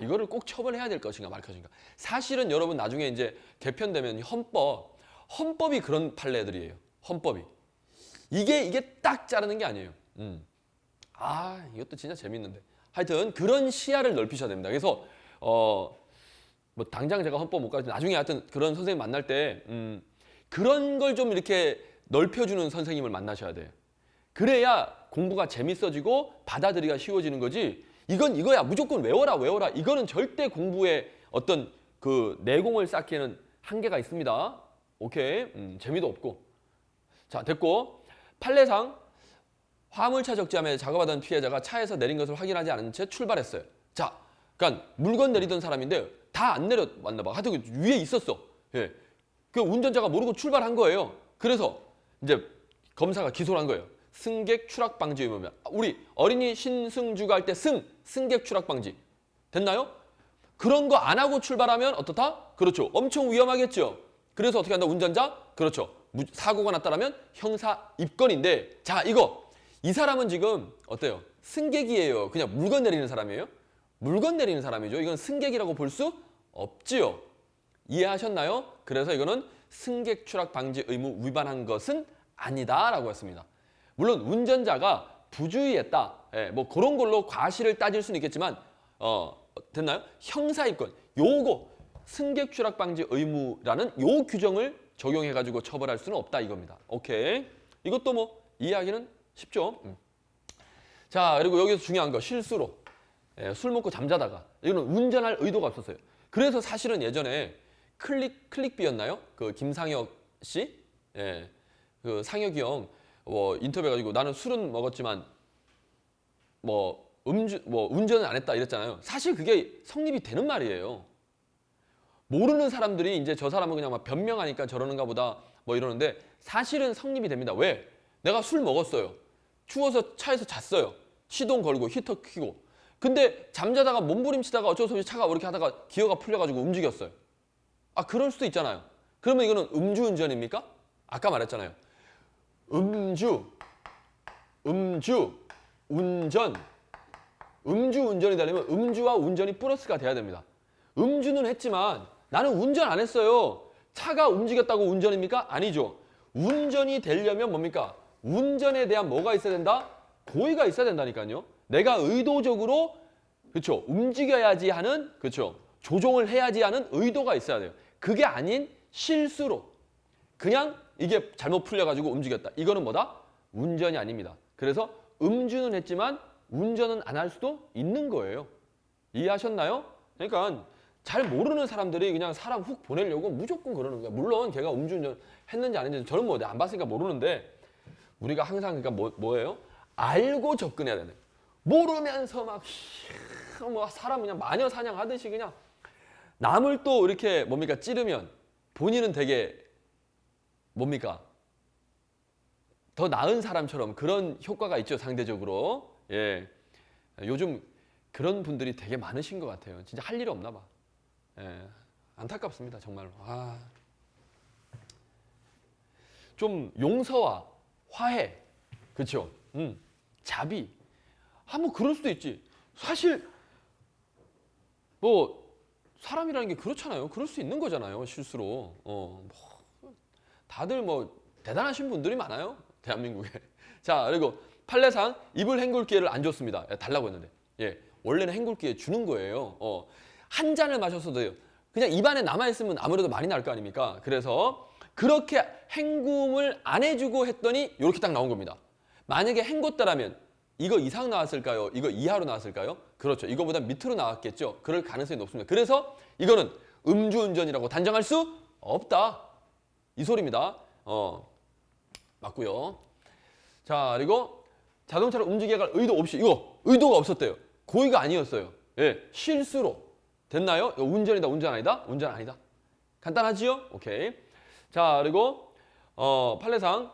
이거를 꼭 처벌해야 될 것인가 말 것인가. 사실은 여러분 나중에 이제 개편되면 헌법이 그런 판례들이에요. 헌법이. 이게 딱 자르는 게 아니에요. 이것도 진짜 재밌는데. 하여튼 그런 시야를 넓히셔야 됩니다. 그래서 뭐 당장 제가 헌법 못 가르치면 나중에 하여튼 그런 선생님 만날 때 그런 걸 좀 이렇게 넓혀주는 선생님을 만나셔야 돼요. 그래야 공부가 재밌어지고 받아들이기가 쉬워지는 거지. 이건 이거야. 무조건 외워라. 이거는 절대 공부에 어떤 그 내공을 쌓기에는 한계가 있습니다. 오케이. 재미도 없고. 자, 됐고. 판례상 화물차 적재함에 작업하던 피해자가 차에서 내린 것을 확인하지 않은 채 출발했어요. 자, 그러니까 물건 내리던 사람인데 다 안 내려왔나 봐. 하여튼 위에 있었어. 그 운전자가 모르고 출발한 거예요. 그래서 이제 검사가 기소를 한 거예요. 승객 추락 방지 의무면. 우리 어린이 신승주가 할 때 승객 추락 방지. 됐나요? 그런 거 안 하고 출발하면 어떻다? 그렇죠. 엄청 위험하겠죠. 그래서 어떻게 한다? 운전자? 그렇죠. 사고가 났다라면 형사 입건인데, 자, 이 사람은 지금 어때요? 승객이에요. 그냥 물건 내리는 사람이에요? 물건 내리는 사람이죠. 이건 승객이라고 볼 수 없지요. 이해하셨나요? 그래서 이거는 승객 추락 방지 의무 위반한 것은 아니다라고 했습니다. 물론 운전자가 부주의했다. 뭐 그런 걸로 과실을 따질 수는 있겠지만 됐나요? 형사 입건. 요거 승객 추락 방지 의무라는 요 규정을 적용해 가지고 처벌할 수는 없다 이겁니다. 오케이. 이것도 뭐 이해하기는 쉽죠. 자, 그리고 여기서 중요한 거 실수로 술 먹고 잠자다가 이거는 운전할 의도가 없었어요. 그래서 사실은 예전에 클릭비였나요? 그 김상혁 씨, 그 상혁이 형 인터뷰해가지고 나는 술은 먹었지만 운전은 안 했다 이랬잖아요. 사실 그게 성립이 되는 말이에요. 모르는 사람들이 이제 저 사람은 그냥 막 변명하니까 저러는가 보다 뭐 이러는데 사실은 성립이 됩니다. 왜? 내가 술 먹었어요. 추워서 차에서 잤어요. 시동 걸고 히터 켜고. 근데 잠자다가 몸부림치다가 어쩔 수 없이 차가 이렇게 하다가 기어가 풀려가지고 움직였어요. 그럴 수도 있잖아요. 그러면 이거는 음주운전입니까? 아까 말했잖아요. 음주운전이 되려면 음주와 운전이 플러스가 돼야 됩니다. 음주는 했지만 나는 운전 안 했어요. 차가 움직였다고 운전입니까? 아니죠. 운전이 되려면 뭡니까? 운전에 대한 뭐가 있어야 된다? 고의가 있어야 된다니까요. 내가 의도적으로 그렇죠. 움직여야지 하는 그렇죠. 조종을 해야지 하는 의도가 있어야 돼요. 그게 아닌 실수로 그냥 이게 잘못 풀려가지고 움직였다. 이거는 뭐다? 운전이 아닙니다. 그래서 음주는 했지만 운전은 안 할 수도 있는 거예요. 이해하셨나요? 그러니까 잘 모르는 사람들이 그냥 사람 훅 보내려고 무조건 그러는 거야. 물론 걔가 음주운전 했는지 안 했는지 저는 안 봤으니까 모르는데 우리가 항상 그러니까 뭐예요? 알고 접근해야 되는. 모르면서 막 뭐 사람 그냥 마녀 사냥하듯이 그냥 남을 또 이렇게 뭡니까 찌르면 본인은 되게 뭡니까 더 나은 사람처럼 그런 효과가 있죠 상대적으로. 예, 요즘 그런 분들이 되게 많으신 것 같아요. 진짜 할 일이 없나 봐. 예, 안타깝습니다 정말로. 좀 용서와 화해, 그렇죠? 자비. 뭐 그럴 수도 있지. 사실 뭐 사람이라는 게 그렇잖아요. 그럴 수 있는 거잖아요. 실수로. 뭐 다들 뭐 대단하신 분들이 많아요. 대한민국에. 자, 그리고 판례상 입을 헹굴 기회를 안 줬습니다. 달라고 했는데. 예, 원래는 헹굴 기회 주는 거예요. 한 잔을 마셨어도 돼요. 그냥 입안에 남아있으면 아무래도 많이 날 거 아닙니까? 그래서 그렇게 헹굼을 안 해주고 했더니 이렇게 딱 나온 겁니다. 만약에 헹궜다라면 이거 이상 나왔을까요? 이거 이하로 나왔을까요? 그렇죠. 이거보다 밑으로 나왔겠죠. 그럴 가능성이 높습니다. 그래서 이거는 음주운전이라고 단정할 수 없다. 이 소리입니다. 맞고요. 자, 그리고 자동차를 움직이게 할 의도 없이 이거 의도가 없었대요. 고의가 아니었어요. 예, 실수로 됐나요? 이거 운전이다, 운전 아니다? 운전 아니다. 간단하지요? 오케이. 자, 그리고 판례상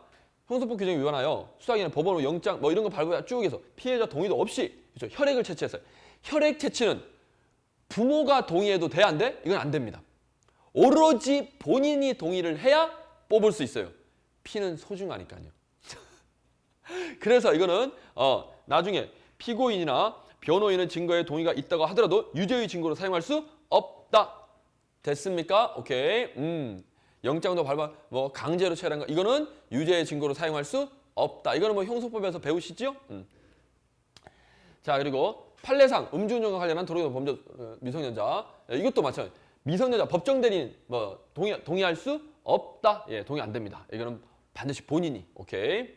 형사법 규정에 위반하여 수사기관에 법원으로 영장 뭐 이런 거 발부해 쭉 해서 피해자 동의도 없이 그렇죠? 혈액을 채취했어요. 혈액 채취는 부모가 동의해도 돼? 안 돼? 이건 안 됩니다. 오로지 본인이 동의를 해야 뽑을 수 있어요. 피는 소중하니까요. 그래서 이거는 나중에 피고인이나 변호인은 증거에 동의가 있다고 하더라도 유죄의 증거로 사용할 수 없다. 됐습니까? 오케이. 영장도 발부, 뭐 강제로 체결한 거 이거는 유죄의 증거로 사용할 수 없다. 이거는 뭐 형소법에서 배우시죠? 자, 그리고 판례상 음주운전과 관련한 도로교통 범죄 미성년자 이것도 마찬가지. 미성년자 법정 대리인 뭐 동의할 수 없다. 예, 동의 안 됩니다. 이거는 반드시 본인이 오케이.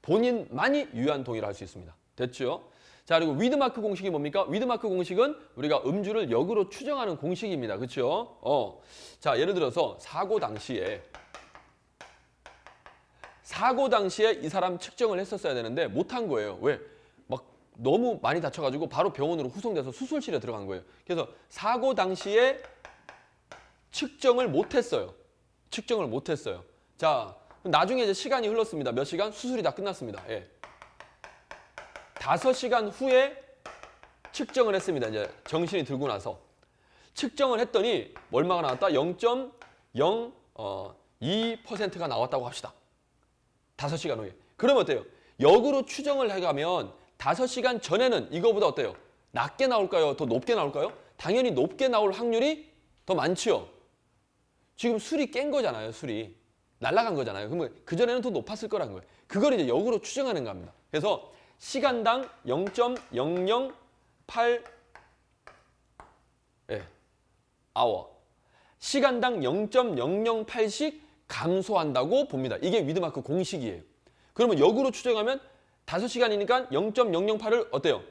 본인만이 유효한 동의를 할 수 있습니다. 됐죠? 자, 그리고 위드마크 공식이 뭡니까? 위드마크 공식은 우리가 음주를 역으로 추정하는 공식입니다. 그렇죠? 자, 예를 들어서 사고 당시에 이 사람 측정을 했었어야 되는데 못한 거예요. 왜? 막 너무 많이 다쳐가지고 바로 병원으로 후송돼서 수술실에 들어간 거예요. 그래서 사고 당시에 측정을 못했어요. 자, 나중에 이제 시간이 흘렀습니다. 몇 시간? 수술이 다 끝났습니다. 예. 5시간 후에 측정을 했습니다. 이제 정신이 들고 나서 측정을 했더니 얼마가 나왔다? 0.02%가 나왔다고 합시다. 5시간 후에. 그러면 어때요? 역으로 추정을 해가면 5시간 전에는 이거보다 어때요? 낮게 나올까요? 더 높게 나올까요? 당연히 높게 나올 확률이 더 많지요. 지금 술이 깬 거잖아요. 술이 날아간 거잖아요. 그러면 그전에는 더 높았을 거라는 거예요. 그걸 이제 역으로 추정하는 겁니다. 그래서 시간당 0.008 아워. 시간당 0.008씩 감소한다고 봅니다. 이게 위드마크 공식이에요. 그러면 역으로 추정하면 5시간이니까 0.008을 어때요?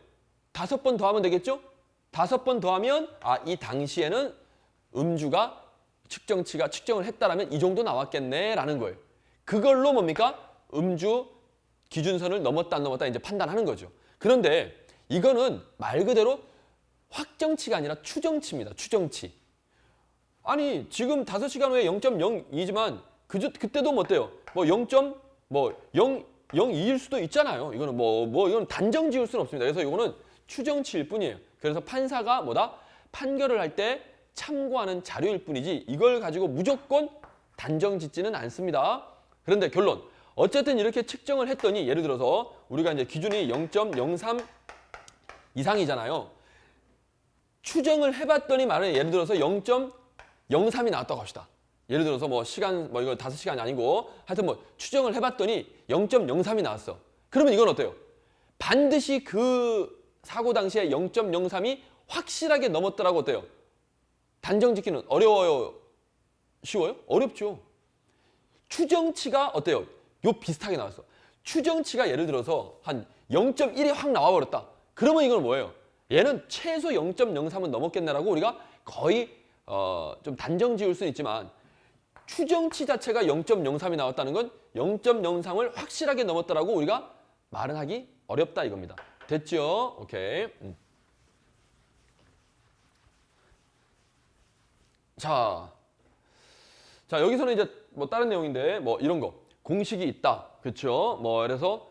5번 더하면 되겠죠? 5번 더하면 이 당시에는 음주가 측정치가 측정을 했다라면 이 정도 나왔겠네라는 거예요. 그걸로 뭡니까? 음주 기준선을 넘었다 안 넘었다 이제 판단하는 거죠. 그런데 이거는 말 그대로 확정치가 아니라 추정치입니다. 추정치. 아니 지금 5시간 후에 0.02지만 그때도 뭐 어때요? 뭐 0.002일 수도 있잖아요. 이거는 이건 단정 지을 수는 없습니다. 그래서 이거는 추정치일 뿐이에요. 그래서 판사가 뭐다? 판결을 할 때 참고하는 자료일 뿐이지 이걸 가지고 무조건 단정 짓지는 않습니다. 그런데 결론. 어쨌든 이렇게 측정을 했더니 예를 들어서 우리가 이제 기준이 0.03 이상이잖아요. 추정을 해봤더니 말은 예를 들어서 0.03이 나왔다고 합시다. 예를 들어서 뭐 시간 이거 5시간이 아니고 하여튼 뭐 추정을 해봤더니 0.03이 나왔어. 그러면 이건 어때요? 반드시 그 사고 당시에 0.03이 확실하게 넘었더라고 어때요? 단정 짓기는 어려워요? 쉬워요? 어렵죠. 추정치가 어때요? 요 비슷하게 나왔어. 추정치가 예를 들어서 한 0.1이 확 나와버렸다. 그러면 이건 뭐예요? 얘는 최소 0.03은 넘었겠네라고 우리가 거의 좀 단정 지을 수는 있지만 추정치 자체가 0.03이 나왔다는 건 0.03을 확실하게 넘었다라고 우리가 말은 하기 어렵다 이겁니다. 됐죠? 오케이. 자, 여기서는 이제 뭐 다른 내용인데 뭐 이런 거 공식이 있다, 그렇죠? 뭐 그래서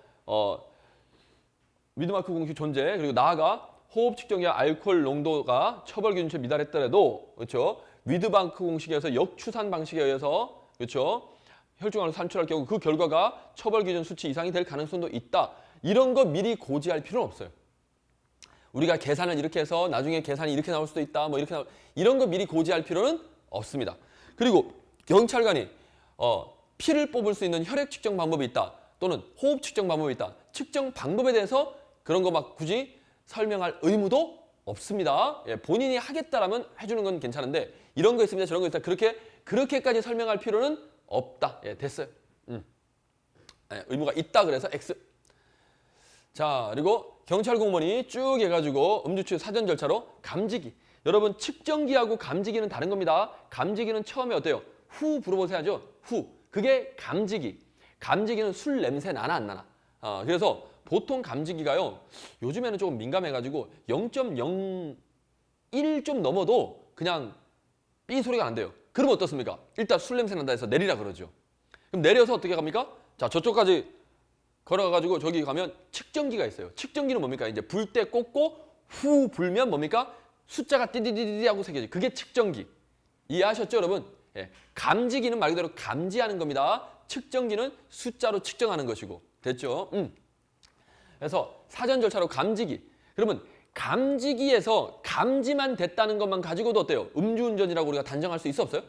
위드마크 공식 존재, 그리고 나아가 호흡 측정기와 알코올 농도가 처벌 기준치에 미달했더라도, 그렇죠? 위드마크 공식에서 역추산 방식에 의해서, 그렇죠? 혈중암을 산출할 경우 그 결과가 처벌 기준 수치 이상이 될 가능성도 있다. 이런 거 미리 고지할 필요는 없어요. 우리가 계산을 이렇게 해서 나중에 계산이 이렇게 나올 수도 있다. 뭐 이렇게 이런 거 미리 고지할 필요는 없습니다. 그리고 경찰관이 피를 뽑을 수 있는 혈액 측정 방법이 있다. 또는 호흡 측정 방법이 있다. 측정 방법에 대해서 그런 거 막 굳이 설명할 의무도 없습니다. 예, 본인이 하겠다라면 해주는 건 괜찮은데 이런 거 있습니다. 저런 거 있다. 그렇게까지 설명할 필요는 없다. 예, 됐어요. 예, 의무가 있다 그래서 X. 자, 그리고 경찰 공무원이 쭉 해가지고 음주취 사전 절차로 감지기. 여러분 측정기하고 감지기는 다른 겁니다. 감지기는 처음에 어때요? 후 불어보세요 하죠. 후. 그게 감지기. 감지기는 술 냄새 나나 안 나나. 그래서 보통 감지기가요. 요즘에는 조금 민감해가지고 0.01 좀 넘어도 그냥 삐 소리가 안 돼요. 그러면 어떻습니까? 일단 술 냄새 난다 해서 내리라 그러죠. 그럼 내려서 어떻게 갑니까? 자, 저쪽까지 걸어가지고 저기 가면 측정기가 있어요. 측정기는 뭡니까? 이제 불 때 꽂고 후 불면 뭡니까? 숫자가 띠디디디 하고 새겨지. 그게 측정기. 이해하셨죠, 여러분? 예. 감지기는 말 그대로 감지하는 겁니다. 측정기는 숫자로 측정하는 것이고. 됐죠? 그래서 사전 절차로 감지기. 그러면 감지기에서 감지만 됐다는 것만 가지고도 어때요? 음주운전이라고 우리가 단정할 수 있어 없어요?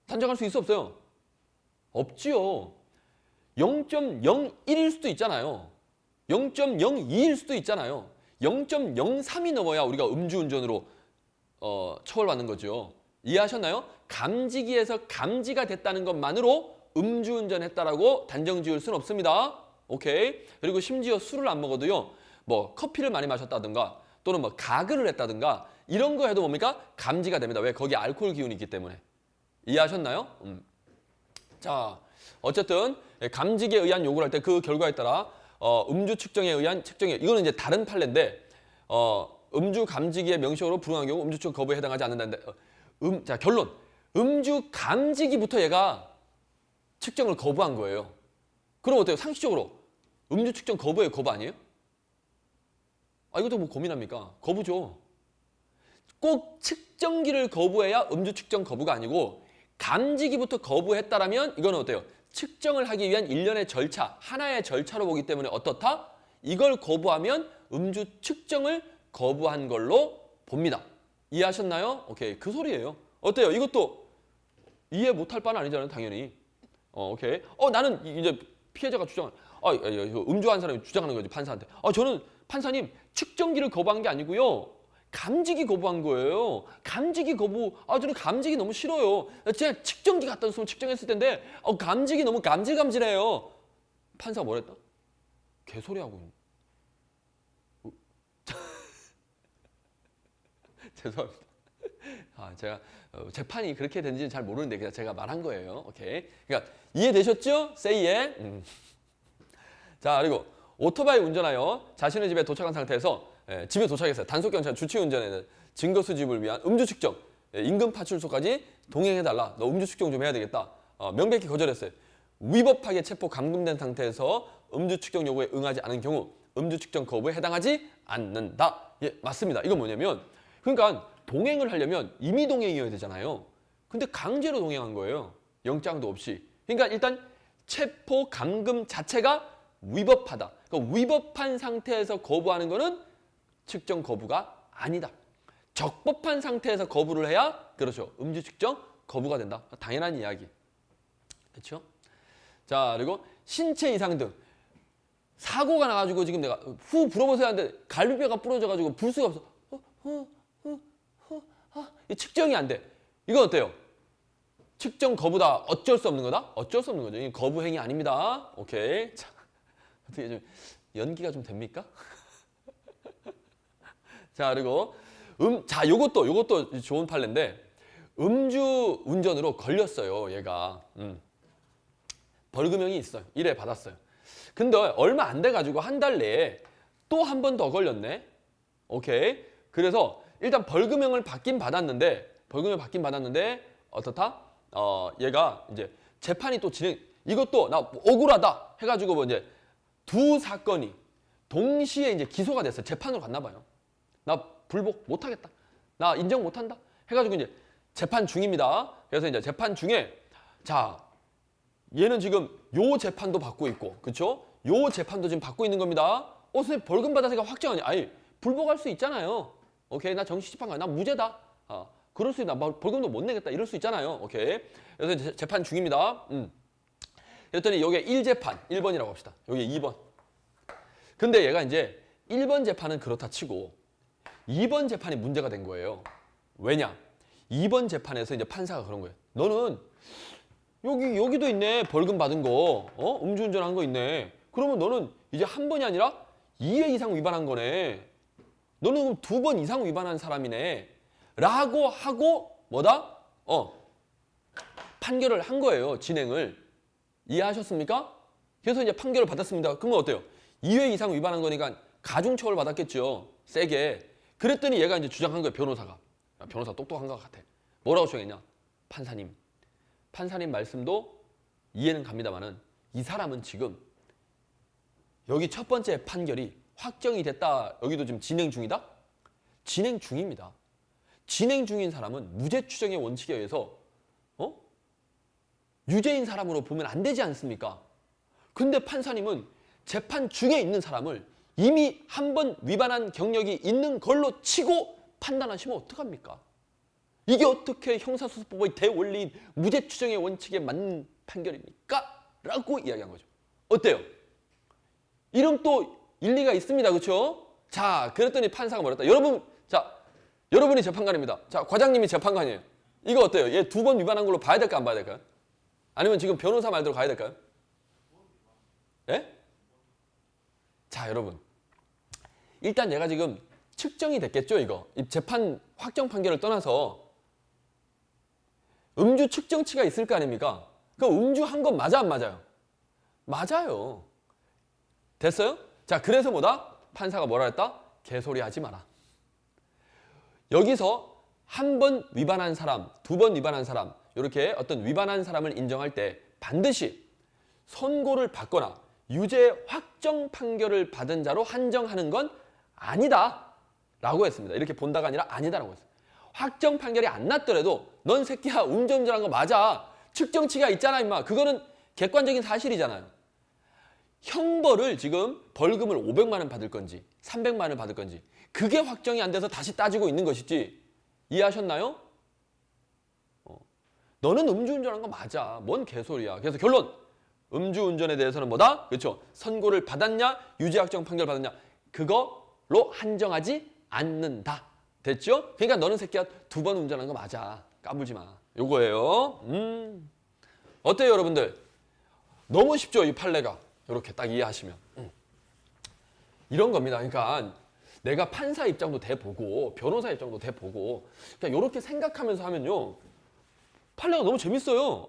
단정할 수 있어 없어요? 없지요. 0.01일 수도 있잖아요. 0.02일 수도 있잖아요. 0.03이 넘어야 우리가 음주운전으로 처벌받는 거죠. 이해하셨나요? 감지기에서 감지가 됐다는 것만으로 음주운전했다라고 단정 지을 수는 없습니다. 오케이. 그리고 심지어 술을 안 먹어도요. 뭐 커피를 많이 마셨다든가 또는 뭐 가글을 했다든가 이런 거 해도 뭡니까? 감지가 됩니다. 왜? 거기 알코올 기운이 있기 때문에. 이해하셨나요? 자, 어쨌든 감지기에 의한 요구를 할 때 그 결과에 따라 음주 측정에 의한 측정에 이거는 이제 다른 판례인데 음주 감지기의 명시적으로 불응한 경우 음주 측정 거부에 해당하지 않는다는데 자, 결론. 음주 감지기부터 얘가 측정을 거부한 거예요. 그럼 어때요? 상식적으로 음주 측정 거부예요, 거부 아니에요? 이것도 뭐 고민합니까? 거부죠. 꼭 측정기를 거부해야 음주 측정 거부가 아니고 감지기부터 거부했다라면 이거는 어때요? 측정을 하기 위한 일련의 절차, 하나의 절차로 보기 때문에 어떻다? 이걸 거부하면 음주 측정을 거부한 걸로 봅니다. 이해하셨나요? 오케이, 그 소리예요. 어때요? 이것도 이해 못할 바는 아니잖아요, 당연히. 오케이. 나는 이제 피해자가 주장하는, 음주한 사람이 주장하는 거지, 판사한테. 저는 판사님 측정기를 거부한 게 아니고요. 감지기 거부한 거예요. 감지기 거부. 저는 감지기 너무 싫어요. 제가 측정기 갖다 줬으면 측정했을 텐데 감지기 너무 감질감질해요. 판사가 뭐랬다? 개소리하고. 죄송합니다. 제가 재판이 그렇게 되는지는 잘 모르는데 그냥 제가 말한 거예요. 오케이. 그러니까 이해되셨죠? 세이에. 자, 그리고 오토바이 운전하여 자신의 집에 도착한 상태에서 집에 도착했어요. 단속경찰 주치운전에는 증거 수집을 위한 음주 측정, 인근 파출소까지 동행해달라. 너 음주 측정 좀 해야 되겠다. 명백히 거절했어요. 위법하게 체포 감금된 상태에서 음주 측정 요구에 응하지 않은 경우 음주 측정 거부에 해당하지 않는다. 예, 맞습니다. 이건 뭐냐면 그러니까 동행을 하려면 임의 동행이어야 되잖아요. 근데 강제로 동행한 거예요. 영장도 없이. 그러니까 일단 체포 감금 자체가 위법하다. 그러니까 위법한 상태에서 거부하는 거는 측정 거부가 아니다. 적법한 상태에서 거부를 해야 그렇죠. 음주 측정 거부가 된다. 당연한 이야기. 그렇죠? 자, 그리고 신체 이상 등 사고가 나가지고 지금 내가 후 불어보세요 하는데 갈비뼈가 부러져가지고 불 수가 없어. 이 측정이 안 돼. 이건 어때요? 측정 거부다. 어쩔 수 없는 거다? 어쩔 수 없는 거죠. 이 거부 행위 아닙니다. 오케이. 자, 어떻게 좀 연기가 좀 됩니까? 자, 그리고 자, 요것도 좋은 판례인데 음주 운전으로 걸렸어요, 얘가. 벌금형이 있어요. 1회 받았어요. 근데 얼마 안 돼가지고 한 달 내에 또 한 번 더 걸렸네. 오케이. 그래서 일단 벌금형을 받긴 받았는데 어떻다? 얘가 이제 재판이 또 이것도 나 억울하다 해가지고 뭐 이제 두 사건이 동시에 이제 기소가 됐어요. 재판으로 갔나 봐요. 나 불복 못하겠다. 나 인정 못한다. 해가지고 이제 재판 중입니다. 그래서 이제 재판 중에 자 얘는 지금 요 재판도 받고 있고, 그렇죠? 요 재판도 지금 받고 있는 겁니다. 선생님 벌금 받았으니까 확정하냐? 아니 불복할 수 있잖아요. 오케이, 나 정시집행 나 무죄다. 그럴 수 있나? 벌금도 못 내겠다. 이럴 수 있잖아요. 오케이. 그래서 이제 재판 중입니다. 그랬더니 여기에 1재판 1번이라고 합시다. 여기 2번. 근데 얘가 이제 1번 재판은 그렇다 치고 2번 재판이 문제가 된 거예요. 왜냐? 2번 재판에서 이제 판사가 그런 거예요. 너는 여기도 있네. 벌금 받은 거. 음주운전한 거 있네. 그러면 너는 이제 한 번이 아니라 2회 이상 위반한 거네. 너는 그럼 2번 이상 위반한 사람이네. 라고 하고 뭐다? 판결을 한 거예요. 진행을. 이해하셨습니까? 그래서 이제 판결을 받았습니다. 그러면 어때요? 2회 이상 위반한 거니까 가중처벌 받았겠죠. 세게. 그랬더니 얘가 이제 주장한 거예요. 변호사가. 변호사 똑똑한 것 같아. 뭐라고 주장했냐? 판사님 말씀도 이해는 갑니다만은 이 사람은 지금 여기 첫 번째 판결이 확정이 됐다. 여기도 지금 진행 중이다? 진행 중입니다. 진행 중인 사람은 무죄 추정의 원칙에 의해서 유죄인 사람으로 보면 안 되지 않습니까? 근데 판사님은 재판 중에 있는 사람을 이미 한 번 위반한 경력이 있는 걸로 치고 판단하시면 어떡합니까? 이게 어떻게 형사소송법의 대원리인 무죄 추정의 원칙에 맞는 판결입니까? 라고 이야기한 거죠. 어때요? 이름 또 일리가 있습니다. 그렇죠? 자, 그랬더니 판사가 뭐랬다. 여러분이 재판관입니다. 자, 과장님이 재판관이에요. 이거 어때요? 얘 2번 위반한 걸로 봐야 될까 안 봐야 될까요? 아니면 지금 변호사 말대로 가야 될까요? 예? 자, 여러분. 일단 얘가 지금 측정이 됐겠죠, 이거. 이 재판 확정 판결을 떠나서 음주 측정치가 있을 거 아닙니까? 그럼 음주한 건 맞아, 안 맞아요? 맞아요. 됐어요? 자, 그래서 뭐다? 판사가 뭐라 했다? 개소리 하지 마라. 여기서 한 번 위반한 사람, 2번 위반한 사람, 이렇게 어떤 위반한 사람을 인정할 때 반드시 선고를 받거나 유죄 확정 판결을 받은 자로 한정하는 건 아니다 라고 했습니다. 이렇게 본다가 아니라 아니다라고 했어요. 확정 판결이 안 났더라도 넌 새끼야 음주운전한 거 맞아. 측정치가 있잖아 임마. 그거는 객관적인 사실이잖아요. 형벌을 지금 벌금을 500만 원 받을 건지 300만 원 받을 건지 그게 확정이 안 돼서 다시 따지고 있는 것이지. 이해하셨나요? 너는 음주운전한 거 맞아. 뭔 개소리야. 그래서 결론. 음주운전에 대해서는 뭐다? 그렇죠. 선고를 받았냐? 유죄 확정 판결 받았냐? 그걸로 한정하지 않는다. 됐죠? 그러니까 너는 새끼야 2번 운전한 거 맞아. 까불지 마. 요거예요. 어때요, 여러분들? 너무 쉽죠, 이 판례가. 이렇게 딱 이해하시면. 이런 겁니다. 그러니까 내가 판사 입장도 대보고 변호사 입장도 대보고 그러니까 이렇게 생각하면서 하면요. 판례가 너무 재밌어요.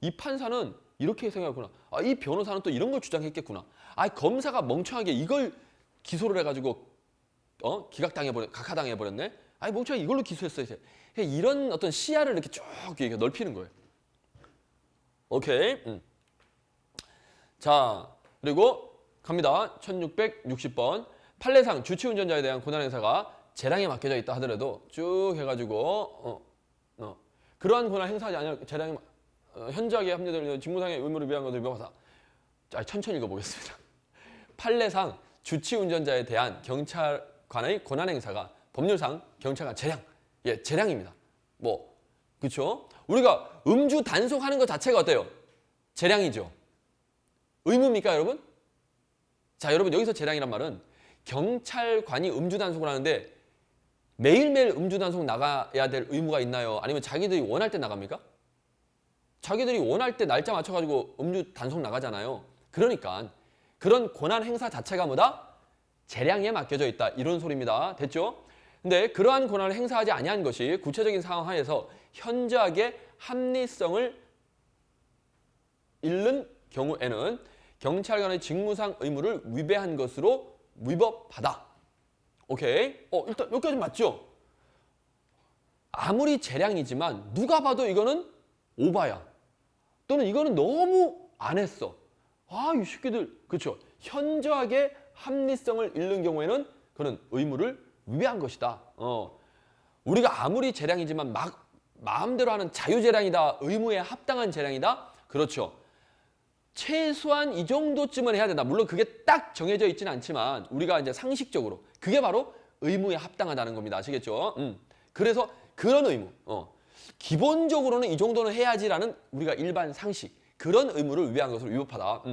이 판사는 이렇게 생각했구나. 이 변호사는 또 이런 걸 주장했겠구나. 검사가 멍청하게 이걸 기소를 해가지고 각하당해버렸네. 멍청하게 이걸로 기소했어요. 이런 어떤 시야를 이렇게 쭉 이렇게 넓히는 거예요. 오케이. 자, 그리고 갑니다. 1660번. 판례상 주치운전자에 대한 고난행사가 재량에 맡겨져 있다 하더라도 쭉 해가지고 그러한 고난 행사하지 아니할 재량에 현저하게 합리될 직무상의 의무를 위한 것을 명하사. 천천히 읽어보겠습니다. 판례상 주치운전자에 대한 경찰관의 고난행사가 법률상 경찰관 재량, 재량입니다. 그렇죠? 우리가 음주 단속하는 것 자체가 어때요? 재량이죠. 의무입니까, 여러분? 자, 여러분 여기서 재량이란 말은 경찰관이 음주 단속을 하는데 매일매일 음주 단속 나가야 될 의무가 있나요? 아니면 자기들이 원할 때 나갑니까? 자기들이 원할 때 날짜 맞춰가지고 음주 단속 나가잖아요. 그러니까 그런 권한 행사 자체가 뭐다? 재량에 맡겨져 있다. 이런 소리입니다. 됐죠? 근데 그러한 권한을 행사하지 아니한 것이 구체적인 상황 하에서 현저하게 합리성을 잃는 경우에는 경찰관의 직무상 의무를 위배한 것으로 위법하다. 오케이. 일단 여기까지 맞죠? 아무리 재량이지만 누가 봐도 이거는 오바야. 또는 이거는 너무 안 했어. 이 새끼들. 그렇죠. 현저하게 합리성을 잃는 경우에는 그는 의무를 위배한 것이다. 우리가 아무리 재량이지만 마음대로 하는 자유재량이다. 의무에 합당한 재량이다. 그렇죠. 최소한 이 정도쯤은 해야 된다. 물론 그게 딱 정해져 있지는 않지만 우리가 이제 상식적으로 그게 바로 의무에 합당하다는 겁니다. 아시겠죠? 그래서 그런 의무, 기본적으로는 이 정도는 해야지라는 우리가 일반 상식, 그런 의무를 위배한 것으로 위법하다.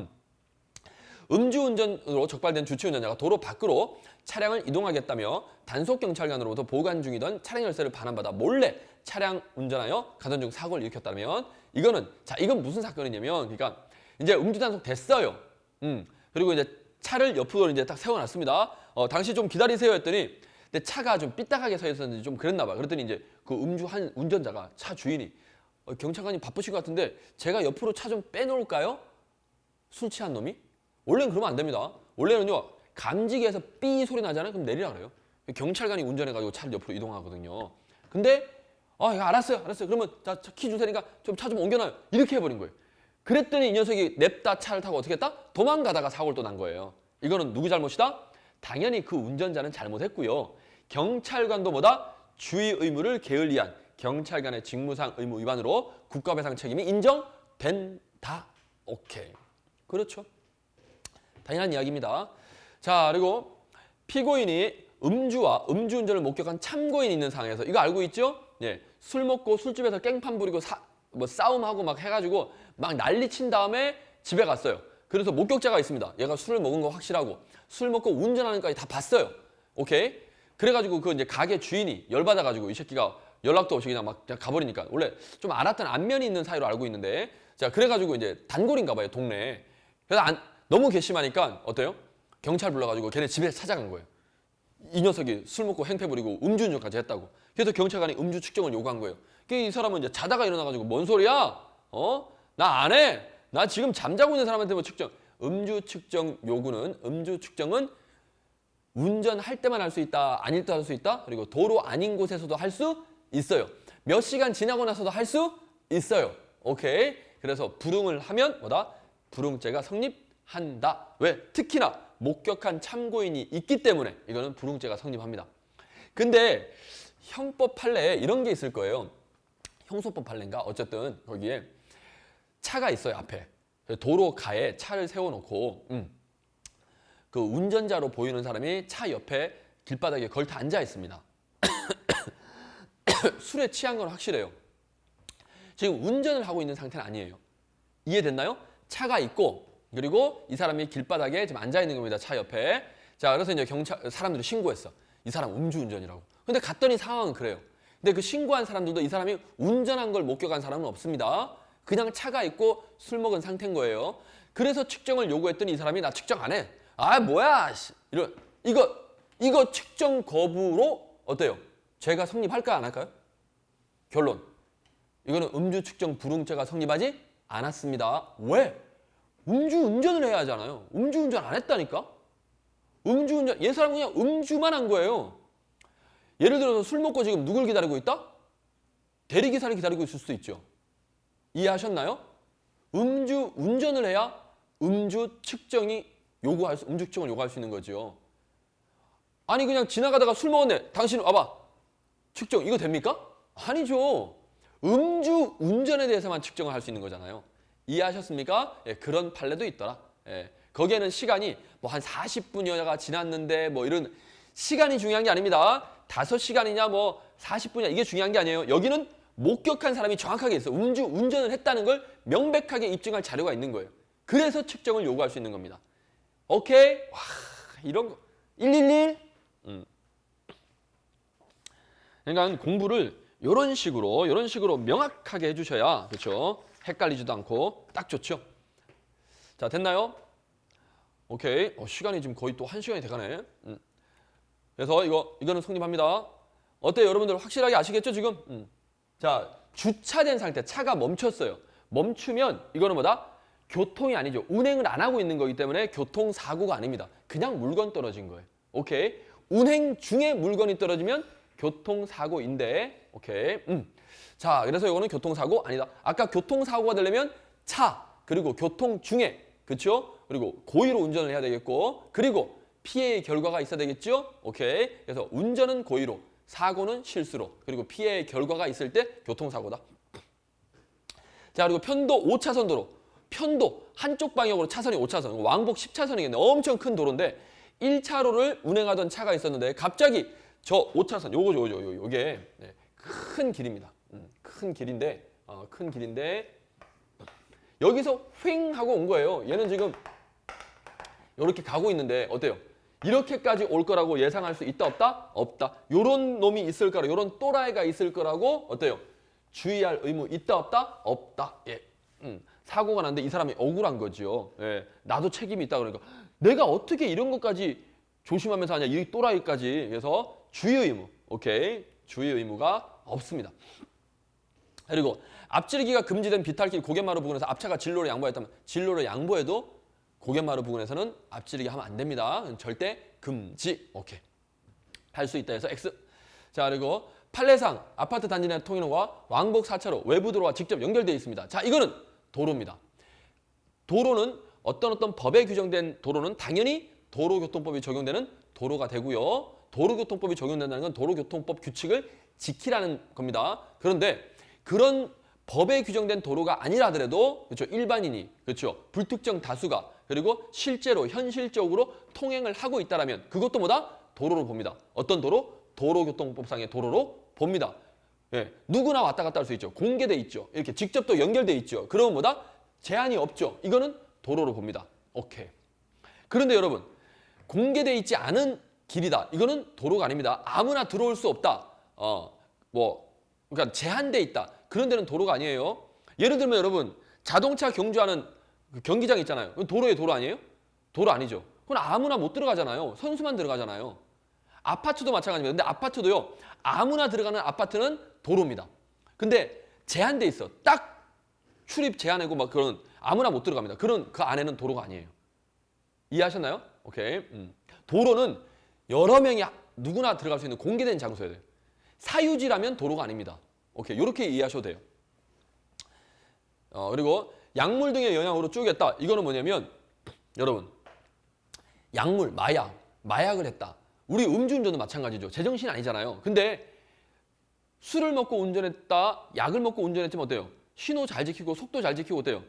음주운전으로 적발된 주치운전자가 도로 밖으로 차량을 이동하겠다며 단속경찰관으로부터 보관 중이던 차량 열쇠를 반환받아 몰래 차량 운전하여 가던 중 사고를 일으켰다면 이건 무슨 사건이냐면 그러니까 이제 음주 단속 됐어요. 그리고 이제 차를 옆으로 이제 딱 세워놨습니다. 당시 좀 기다리세요 했더니 근데 차가 좀 삐딱하게 서 있었는지 좀 그랬나 봐. 그랬더니 이제 그 음주한 운전자가 차 주인이 경찰관이 바쁘신 것 같은데 제가 옆으로 차 좀 빼놓을까요? 술 취한 놈이? 원래는 그러면 안 됩니다. 원래는요 감지기에서 삐 소리 나잖아요. 그럼 내리라 그래요. 경찰관이 운전해가지고 차를 옆으로 이동하거든요. 근데 알았어요. 그러면 자, 키 줄 테니까 좀 차 좀 옮겨놔요. 이렇게 해버린 거예요. 그랬더니 이 녀석이 냅다 차를 타고 어떻게 했다? 도망가다가 사고를 또 난 거예요. 이거는 누구 잘못이다? 당연히 그 운전자는 잘못했고요. 경찰관도 뭐다? 주의 의무를 게을리한 경찰관의 직무상 의무 위반으로 국가배상 책임이 인정된다. 오케이. 그렇죠. 당연한 이야기입니다. 자, 그리고 피고인이 음주와 음주운전을 목격한 참고인이 있는 상황에서 이거 알고 있죠? 예, 술 먹고 술집에서 깽판 부리고 싸움하고 막 해가지고 막 난리친 다음에 집에 갔어요. 그래서 목격자가 있습니다. 얘가 술을 먹은 거 확실하고 술 먹고 운전하는 것까지 다 봤어요. 오케이? 그래가지고 그 이제 가게 주인이 열받아가지고 이 새끼가 연락도 없이 그냥 막 가버리니까 원래 좀 알았던 안면이 있는 사이로 알고 있는데 자 그래가지고 이제 단골인가 봐요 동네에. 그래서 너무 괘씸하니까 어때요? 경찰 불러가지고 걔네 집에 찾아간 거예요. 이 녀석이 술 먹고 행패 부리고 음주운전까지 했다고. 그래서 경찰관이 음주 측정을 요구한 거예요. 이 사람은 이제 자다가 일어나가지고 뭔 소리야? 나 안 해. 나 지금 잠자고 있는 사람한테 뭐 측정. 음주 측정은 운전할 때만 할 수 있다. 아닐 때 할 수 있다. 그리고 도로 아닌 곳에서도 할 수 있어요. 몇 시간 지나고 나서도 할 수 있어요. 오케이. 그래서 불응을 하면 뭐다? 불응죄가 성립한다. 왜? 특히나 목격한 참고인이 있기 때문에 이거는 불응죄가 성립합니다. 근데 형법 판례에 이런 게 있을 거예요. 형소법 판례인가? 어쨌든 거기에 차가 있어요. 앞에. 도로가에 차를 세워놓고 그 운전자로 보이는 사람이 차 옆에 길바닥에 걸터 앉아 있습니다. 술에 취한 건 확실해요. 지금 운전을 하고 있는 상태는 아니에요. 이해됐나요? 차가 있고 그리고 이 사람이 길바닥에 지금 앉아 있는 겁니다. 차 옆에. 자, 그래서 이제 사람들이 신고했어. 이 사람 음주운전이라고. 근데 갔더니 상황은 그래요. 근데 그 신고한 사람들도 이 사람이 운전한 걸 목격한 사람은 없습니다. 그냥 차가 있고 술 먹은 상태인 거예요. 그래서 측정을 요구했더니 이 사람이 나 측정 안 해. 뭐야. 이거 측정 거부로 어때요? 죄가 성립할까 안 할까요? 결론. 이거는 음주 측정 불응죄가 성립하지 않았습니다. 왜? 음주운전을 해야 하잖아요. 음주운전 안 했다니까? 얘 사람은 그냥 음주만 한 거예요. 예를 들어서 술 먹고 지금 누굴 기다리고 있다? 대리기사를 기다리고 있을 수도 있죠. 이해하셨나요? 음주운전을 해야 음주 측정을 요구할 수 있는 거죠. 아니 그냥 지나가다가 술 먹었네. 당신 와봐. 측정 이거 됩니까? 아니죠. 음주운전에 대해서만 측정을 할 수 있는 거잖아요. 이해하셨습니까? 예, 그런 판례도 있더라. 예, 거기에는 시간이 뭐 한 40분여가 지났는데 뭐 이런 시간이 중요한 게 아닙니다. 5시간이냐 뭐 40분이냐 이게 중요한 게 아니에요. 여기는 목격한 사람이 정확하게 있어. 운전을 했다는 걸 명백하게 입증할 자료가 있는 거예요. 그래서 측정을 요구할 수 있는 겁니다. 오케이? 와, 이런 거 111? 그러니까 공부를 이런 식으로 명확하게 해주셔야 그렇죠? 헷갈리지도 않고 딱 좋죠. 자, 됐나요? 오케이. 시간이 지금 거의 또 1시간이 돼가네. 그래서 이거는 성립합니다. 어때요? 여러분들 확실하게 아시겠죠? 지금? 자, 주차된 상태, 차가 멈췄어요. 멈추면 이거는 뭐다? 교통이 아니죠. 운행을 안 하고 있는 거기 때문에 교통사고가 아닙니다. 그냥 물건 떨어진 거예요. 오케이. 운행 중에 물건이 떨어지면 교통사고인데, 오케이. 자, 그래서 이거는 교통사고 아니다. 아까 교통사고가 되려면 차, 그리고 교통 중에, 그렇죠? 그리고 고의로 운전을 해야 되겠고, 그리고 피해의 결과가 있어야 되겠죠? 오케이. 그래서 운전은 고의로, 사고는 실수로, 그리고 피해의 결과가 있을 때 교통사고다. 자, 그리고 편도 5차선 도로. 편도 한쪽 방향으로 차선이 5차선, 왕복 10차선이겠네. 엄청 큰 도로인데 1차로를 운행하던 차가 있었는데 갑자기 저 5차선, 요게 네, 큰 길입니다. 큰 길인데 여기서 휑 하고 온 거예요. 얘는 지금 이렇게 가고 있는데 어때요? 이렇게까지 올 거라고 예상할 수 있다 없다? 없다. 요런 놈이 있을 거라, 요런 또라이가 있을 거라고 어때요? 주의할 의무 있다 없다? 없다. 예. 사고가 났는데 이 사람이 억울한 거죠. 예. 나도 책임이 있다 그러니까 내가 어떻게 이런 것까지 조심하면서 하냐, 이 또라이까지. 그래서 주의 의무. 오케이. 주의 의무가 없습니다. 그리고 앞지르기가 금지된 비탈길 고갯마루 부근에서 앞차가 진로를 양보했다면 진로를 양보해도 고갯마루 부근에서는 앞지르기 하면 안 됩니다. 절대 금지. 오케이. 할 수 있다 해서 X. 자, 그리고 판례상 아파트 단지 내 통행로와 왕복 4차로 외부 도로와 직접 연결되어 있습니다. 자, 이거는 도로입니다. 도로는 어떤 법에 규정된 도로는 당연히 도로교통법이 적용되는 도로가 되고요. 도로교통법이 적용된다는 건 도로교통법 규칙을 지키라는 겁니다. 그런데 그런 법에 규정된 도로가 아니라 하더라도 그렇죠, 일반인이 그렇죠, 불특정 다수가 그리고 실제로 현실적으로 통행을 하고 있다라면 그것도 뭐다? 도로로 봅니다. 어떤 도로? 도로교통법상의 도로로 봅니다. 예, 누구나 왔다 갔다 할 수 있죠. 공개돼 있죠. 이렇게 직접 또 연결돼 있죠. 그러면 뭐다? 제한이 없죠. 이거는 도로로 봅니다. 오케이. 그런데 여러분, 공개돼 있지 않은 길이다. 이거는 도로가 아닙니다. 아무나 들어올 수 없다. 그러니까 제한돼 있다. 그런 데는 도로가 아니에요. 예를 들면 여러분, 자동차 경주하는 그 경기장 있잖아요. 그건 도로의 도로 아니에요? 도로 아니죠. 그건 아무나 못 들어가잖아요. 선수만 들어가잖아요. 아파트도 마찬가지입니다. 근데 아파트도요, 아무나 들어가는 아파트는 도로입니다. 근데 제한돼 있어. 딱 출입 제한이고 막 그런 아무나 못 들어갑니다. 그런 그 안에는 도로가 아니에요. 이해하셨나요? 오케이. 도로는 여러 명이 누구나 들어갈 수 있는 공개된 장소여야 돼요. 사유지라면 도로가 아닙니다. 오케이. 이렇게 이해하셔도 돼요. 그리고 약물 등의 영향으로 쪼개겠다. 이거는 뭐냐면 여러분, 약물, 마약을 했다. 우리 음주운전도 마찬가지죠. 제정신이 아니잖아요. 근데 술을 먹고 운전했다, 약을 먹고 운전했지만 어때요? 신호 잘 지키고 속도 잘 지키고 어때요?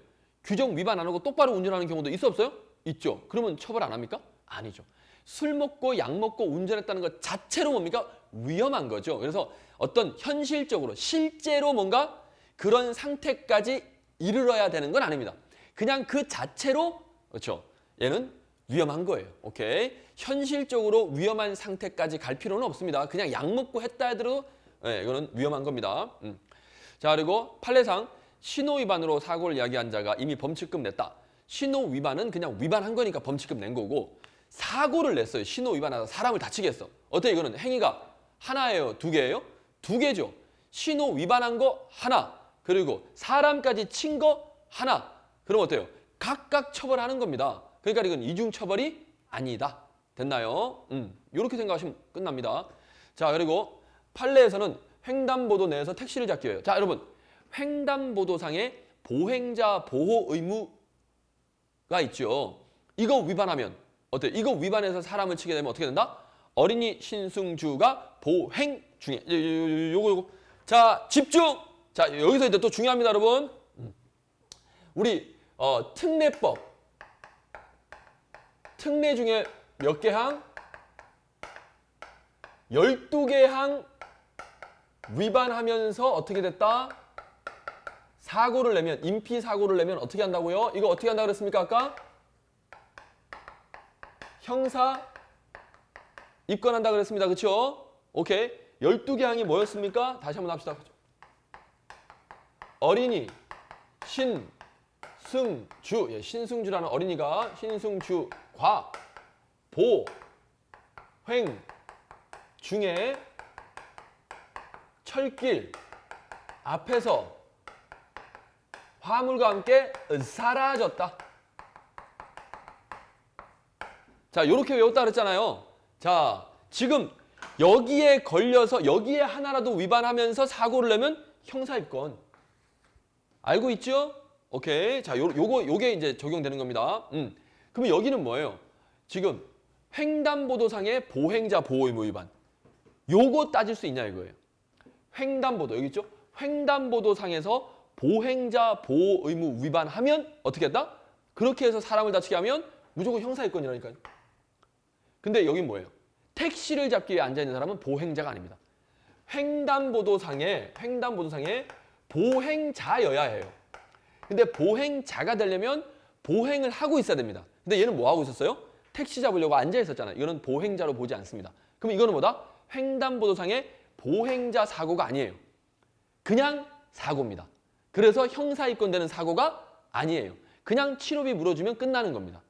규정 위반 안 하고 똑바로 운전하는 경우도 있어 없어요? 있죠. 그러면 처벌 안 합니까? 아니죠. 술 먹고 약 먹고 운전했다는 것 자체로 뭡니까? 위험한 거죠. 그래서 어떤 현실적으로 실제로 뭔가 그런 상태까지 이르러야 되는 건 아닙니다. 그냥 그 자체로 그렇죠. 얘는 위험한 거예요. 오케이. 현실적으로 위험한 상태까지 갈 필요는 없습니다. 그냥 약 먹고 했다 하더라도 이거는 위험한 겁니다. 자, 그리고 판례상 신호 위반으로 사고를 야기한 자가 이미 범칙금 냈다. 신호 위반은 그냥 위반한 거니까 범칙금 낸 거고, 사고를 냈어요. 신호 위반하다 사람을 다치게 했어. 어때? 이거는 행위가 하나예요? 두 개예요? 두 개죠. 신호 위반한 거 하나, 그리고 사람까지 친 거 하나. 그럼 어때요? 각각 처벌하는 겁니다. 그러니까 이건 이중처벌이 아니다. 됐나요? 이렇게 생각하시면 끝납니다. 자, 그리고 판례에서는 횡단보도 내에서 택시를 잡기 위해요. 자, 여러분, 횡단보도상에 보행자 보호 의무가 있죠. 이거 위반하면 어때요? 이거 위반해서 사람을 치게 되면 어떻게 된다? 어린이 신승주가 보행 중에 요거 자, 집중. 자, 여기서 이제 또 중요합니다, 여러분. 우리 특례법 특례 중에 몇 개 항? 12개 항 위반하면서 어떻게 됐다? 사고를 내면, 인피사고를 내면 어떻게 한다고요? 이거 어떻게 한다고 그랬습니까, 아까? 형사 입건한다고 그랬습니다. 그렇죠? 오케이. 12개 항이 뭐였습니까? 다시 한번 합시다. 어린이, 신승주. 예, 신승주라는 어린이가 신승주과 보행 중에 철길 앞에서 화물과 함께 사라졌다. 자, 요렇게 외웠다 그랬잖아요. 자, 지금 여기에 걸려서 여기에 하나라도 위반하면서 사고를 내면 형사입건. 알고 있죠? 오케이. 자, 요게 이제 적용되는 겁니다. 그러면 여기는 뭐예요? 지금 횡단보도상의 보행자 보호의무 위반. 요거 따질 수 있냐 이거예요. 횡단보도 여기 있죠? 횡단보도상에서 보행자 보호의무 위반하면 어떻게 했다? 그렇게 해서 사람을 다치게 하면 무조건 형사입건이라니까요. 근데 여긴 뭐예요? 택시를 잡기 위해 앉아있는 사람은 보행자가 아닙니다. 횡단보도상에 보행자여야 해요. 근데 보행자가 되려면 보행을 하고 있어야 됩니다. 근데 얘는 뭐 하고 있었어요? 택시 잡으려고 앉아 있었잖아요. 이거는 보행자로 보지 않습니다. 그럼 이거는 뭐다? 횡단보도상의 보행자 사고가 아니에요. 그냥 사고입니다. 그래서 형사입건되는 사고가 아니에요. 그냥 치료비 물어주면 끝나는 겁니다.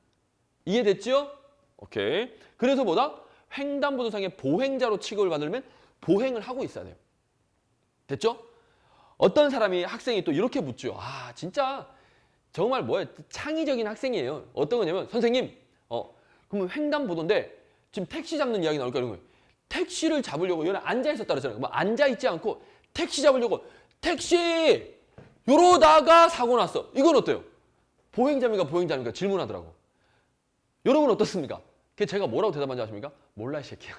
이해됐죠? 오케이. 그래서 뭐다? 횡단보도상의 보행자로 취급을 받으려면 보행을 하고 있어야 돼요. 됐죠? 어떤 사람이 학생이 또 이렇게 묻죠. 아, 진짜 정말 뭐야 창의적인 학생이에요. 어떤 거냐면 선생님, 그러면 횡단보도인데 지금 택시 잡는 이야기 나올까 이런 거예요. 택시를 잡으려고 얘는 앉아 있었다 그랬잖아요. 뭐 앉아 있지 않고 택시 잡으려고 택시 이러다가 사고 났어. 이건 어때요? 보행자입니까? 보행자입니까? 질문하더라고. 여러분 어떻습니까? 그게 제가 뭐라고 대답한지 아십니까? 몰라 이 새끼야.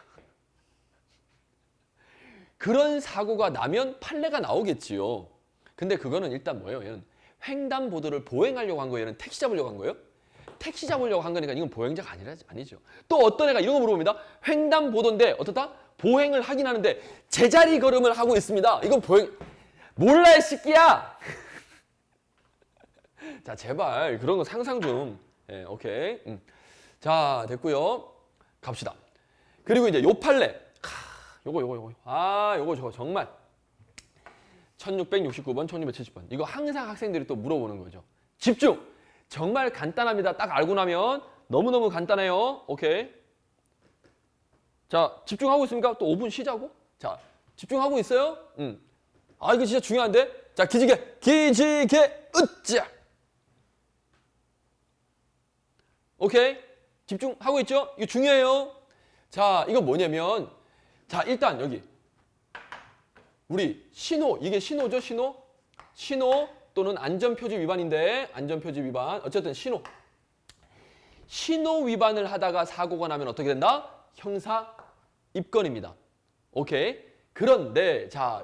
그런 사고가 나면 판례가 나오겠지요. 근데 그거는 일단 뭐예요? 얘는 횡단보도를 보행하려고 한 거예요? 얘는 택시 잡으려고 한 거예요? 택시 잡으려고 한 거니까 이건 보행자가 아니죠. 또 어떤 애가 이런 거 물어봅니다. 횡단보도인데 어떻다? 보행을 하긴 하는데 제자리 걸음을 하고 있습니다. 이건 보행... 몰라 이 새끼야! 자, 제발 그런 거 상상 좀. 예, 오케이. 자, 됐고요. 갑시다. 그리고 이제 요 판례. 요거. 아, 요거 저거 정말 1669번, 1670번. 이거 항상 학생들이 또 물어보는 거죠. 집중! 정말 간단합니다. 딱 알고 나면 너무너무 간단해요. 오케이. 자, 집중하고 있습니까? 또 5분 쉬자고? 자, 집중하고 있어요? 아, 이거 진짜 중요한데? 자, 기지개, 으쌰! 오케이. 집중하고 있죠? 이거 중요해요. 자, 이거 뭐냐면, 자, 일단 여기. 우리 신호, 이게 신호죠, 신호? 신호 또는 안전표지 위반인데, 안전표지 위반. 어쨌든 신호. 신호 위반을 하다가 사고가 나면 어떻게 된다? 형사 입건입니다. 오케이. 그런데, 자,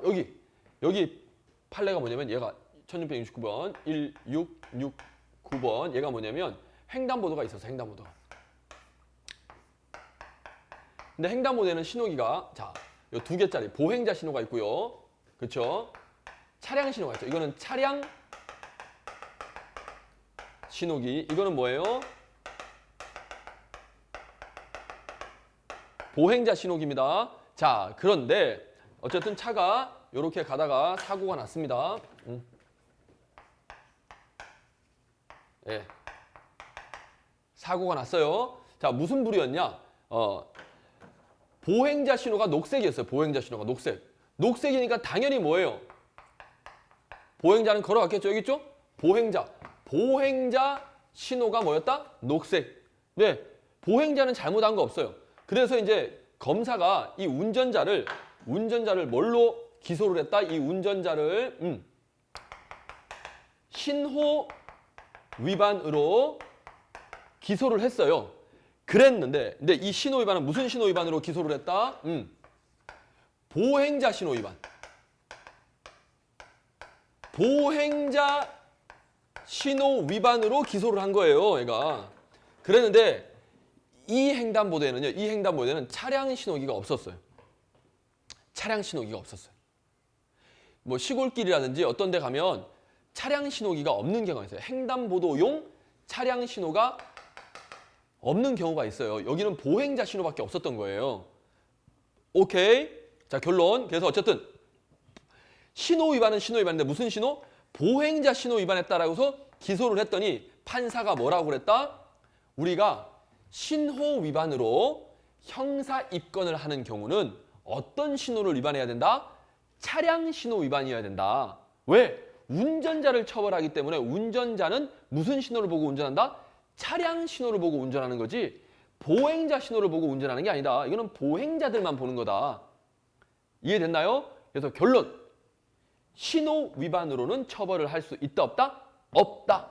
여기 판례가 뭐냐면, 얘가 1669번, 1669번, 얘가 뭐냐면, 횡단보도가 있어서 횡단보도가. 근데 횡단보도에는 신호기가 자, 요 2개짜리 보행자 신호가 있고요. 그렇죠? 차량 신호가 있죠. 이거는 차량 신호기. 이거는 뭐예요? 보행자 신호기입니다. 자, 그런데 어쨌든 차가 이렇게 가다가 사고가 났습니다. 예. 사고가 났어요. 자, 무슨 불이었냐? 보행자 신호가 녹색이었어요. 보행자 신호가 녹색. 녹색이니까 당연히 뭐예요? 보행자는 걸어갔겠죠. 여기 있죠? 보행자 신호가 뭐였다? 녹색. 네, 보행자는 잘못한 거 없어요. 그래서 이제 검사가 이 운전자를 뭘로 기소를 했다? 이 운전자를 신호 위반으로 기소를 했어요. 그랬는데, 근데 이 신호 위반은 무슨 신호 위반으로 기소를 했다? 보행자 신호 위반. 보행자 신호 위반으로 기소를 한 거예요, 얘가. 그랬는데 이 횡단보도에는 차량 신호기가 없었어요. 차량 신호기가 없었어요. 뭐 시골길이라든지 어떤 데 가면 차량 신호기가 없는 경우가 있어요. 횡단보도용 차량 신호가 없는 경우가 있어요. 여기는 보행자 신호밖에 없었던 거예요. 오케이. 자, 결론. 그래서 어쨌든 신호 위반은 신호 위반인데 무슨 신호? 보행자 신호 위반했다라고 해서 기소를 했더니 판사가 뭐라고 그랬다? 우리가 신호 위반으로 형사 입건을 하는 경우는 어떤 신호를 위반해야 된다? 차량 신호 위반이어야 된다. 왜? 운전자를 처벌하기 때문에 운전자는 무슨 신호를 보고 운전한다? 차량 신호를 보고 운전하는 거지 보행자 신호를 보고 운전하는 게 아니다. 이거는 보행자들만 보는 거다. 이해됐나요? 그래서 결론. 신호 위반으로는 처벌을 할 수 있다 없다? 없다.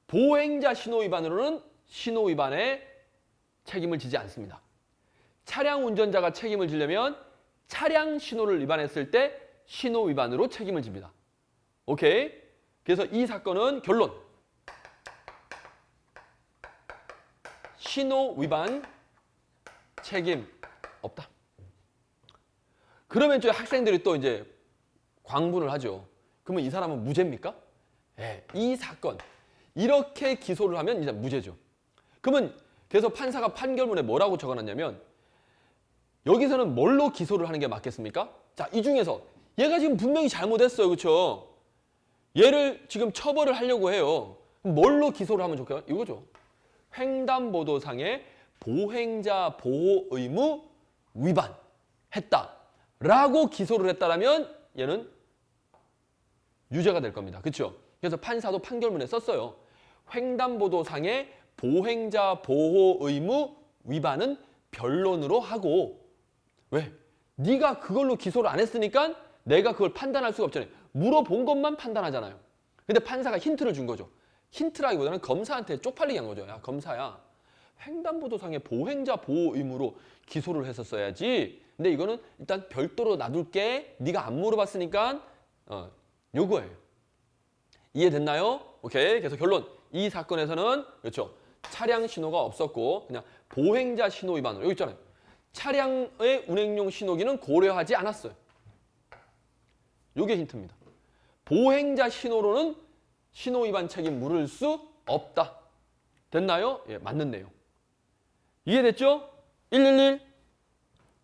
보행자 신호 위반으로는 신호 위반에 책임을 지지 않습니다. 차량 운전자가 책임을 지려면 차량 신호를 위반했을 때 신호 위반으로 책임을 집니다. 오케이? 그래서 이 사건은 결론. 신호 위반 책임 없다. 그러면 저 학생들이 또 이제 광분을 하죠. 그러면 이 사람은 무죄입니까? 네, 이 사건 이렇게 기소를 하면 이제 무죄죠. 그러면 그래서 판사가 판결문에 뭐라고 적어놨냐면 여기서는 뭘로 기소를 하는 게 맞겠습니까? 자, 이 중에서 얘가 지금 분명히 잘못했어요. 그렇죠? 얘를 지금 처벌을 하려고 해요. 그럼 뭘로 기소를 하면 좋을까요? 이거죠. 횡단보도상의 보행자 보호 의무 위반했다라고 기소를 했다라면 얘는 유죄가 될 겁니다. 그렇죠? 그래서 판사도 판결문에 썼어요. 횡단보도상의 보행자 보호 의무 위반은 변론으로 하고 왜? 네가 그걸로 기소를 안 했으니까 내가 그걸 판단할 수가 없잖아요. 물어본 것만 판단하잖아요. 근데 판사가 힌트를 준 거죠. 힌트라기보다는 검사한테 쪽팔리게 한 거죠. 야, 검사야. 횡단보도상의 보행자 보호 의무로 기소를 했었어야지. 근데 이거는 일단 별도로 놔둘게. 네가 안 물어봤으니까 요거예요. 이해됐나요? 오케이. 그래서 결론. 이 사건에서는 그렇죠. 차량 신호가 없었고 그냥 보행자 신호 위반으로 여기 있잖아요. 차량의 운행용 신호기는 고려하지 않았어요. 요게 힌트입니다. 보행자 신호로는 신호 위반 책임 물을 수 없다. 됐나요? 예, 맞는 내용. 이해됐죠? 111?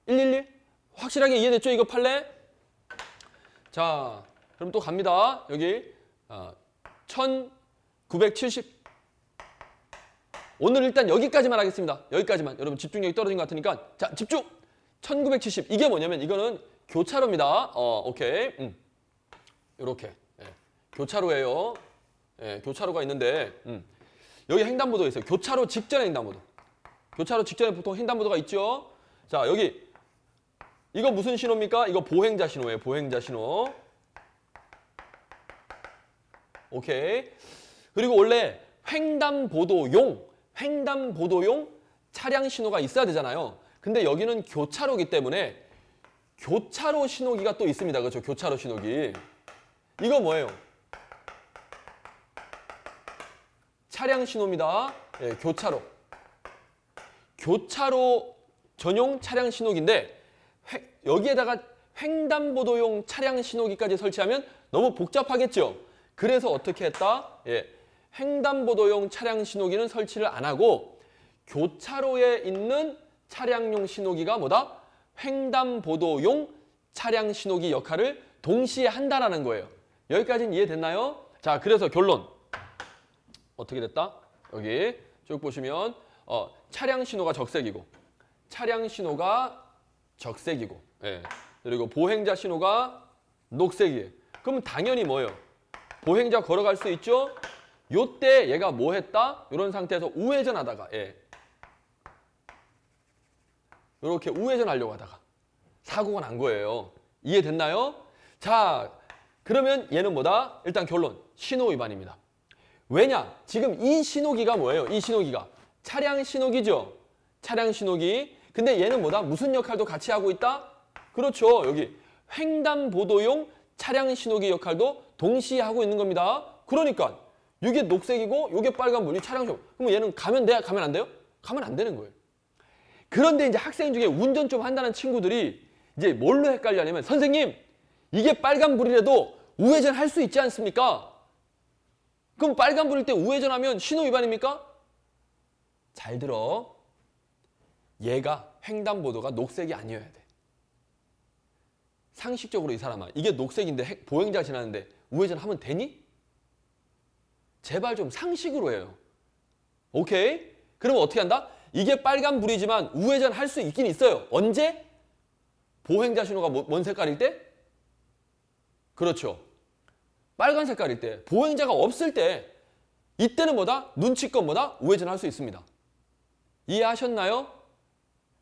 111? 확실하게 이해됐죠? 이거 판례? 자, 그럼 또 갑니다. 여기 1970 오늘 일단 여기까지만 하겠습니다. 여기까지만. 여러분 집중력이 떨어진 것 같으니까 자, 집중! 1970 이게 뭐냐면 이거는 교차로입니다. 오케이. 요렇게. 예. 교차로예요. 예, 교차로가 있는데 여기 횡단보도 있어요. 교차로 직전에 횡단보도. 교차로 직전에 보통 횡단보도가 있죠. 자, 여기 이거 무슨 신호입니까? 이거 보행자 신호예요. 보행자 신호. 오케이. 그리고 원래 횡단보도용 차량 신호가 있어야 되잖아요. 근데 여기는 교차로이기 때문에 교차로 신호기가 또 있습니다. 그렇죠? 교차로 신호기. 이거 뭐예요? 차량 신호입니다. 예, 교차로. 교차로 전용 차량 신호기인데 여기에다가 횡단보도용 차량 신호기까지 설치하면 너무 복잡하겠죠? 그래서 어떻게 했다? 예, 횡단보도용 차량 신호기는 설치를 안 하고 교차로에 있는 차량용 신호기가 뭐다? 횡단보도용 차량 신호기 역할을 동시에 한다라는 거예요. 여기까지는 이해됐나요? 자, 그래서 결론. 어떻게 됐다? 여기 쭉 보시면 차량 신호가 적색이고 차량 신호가 적색이고 예. 그리고 보행자 신호가 녹색이에요. 그러면 당연히 뭐예요? 보행자 걸어갈 수 있죠? 요때 얘가 뭐 했다? 이런 상태에서 우회전하다가 예. 이렇게 우회전하려고 하다가 사고가 난 거예요. 이해됐나요? 자, 그러면 얘는 뭐다? 일단 결론. 신호 위반입니다. 왜냐? 지금 이 신호기가 뭐예요? 이 신호기가 차량 신호기죠? 차량 신호기. 근데 얘는 뭐다? 무슨 역할도 같이 하고 있다? 그렇죠. 여기 횡단보도용 차량 신호기 역할도 동시에 하고 있는 겁니다. 그러니까 이게 녹색이고 이게 빨간불, 이 차량 신호. 그럼 얘는 가면 돼야 가면 안 돼요? 가면 안 되는 거예요. 그런데 이제 학생 중에 운전 좀 한다는 친구들이 이제 뭘로 헷갈려 하냐면 선생님, 이게 빨간불이라도 우회전 할 수 있지 않습니까? 그럼 빨간불일 때 우회전하면 신호 위반입니까? 잘 들어. 얘가 횡단보도가 녹색이 아니어야 돼. 상식적으로 이 사람아, 이게 녹색인데 보행자 지나는데 우회전하면 되니? 제발 좀 상식으로 해요. 오케이? 그러면 어떻게 한다? 이게 빨간불이지만 우회전 할 수 있긴 있어요. 언제? 보행자 신호가 뭔 색깔일 때? 그렇죠. 빨간 색깔일 때, 보행자가 없을 때, 이때는 뭐다? 눈치껏 뭐다? 우회전할 수 있습니다. 이해하셨나요?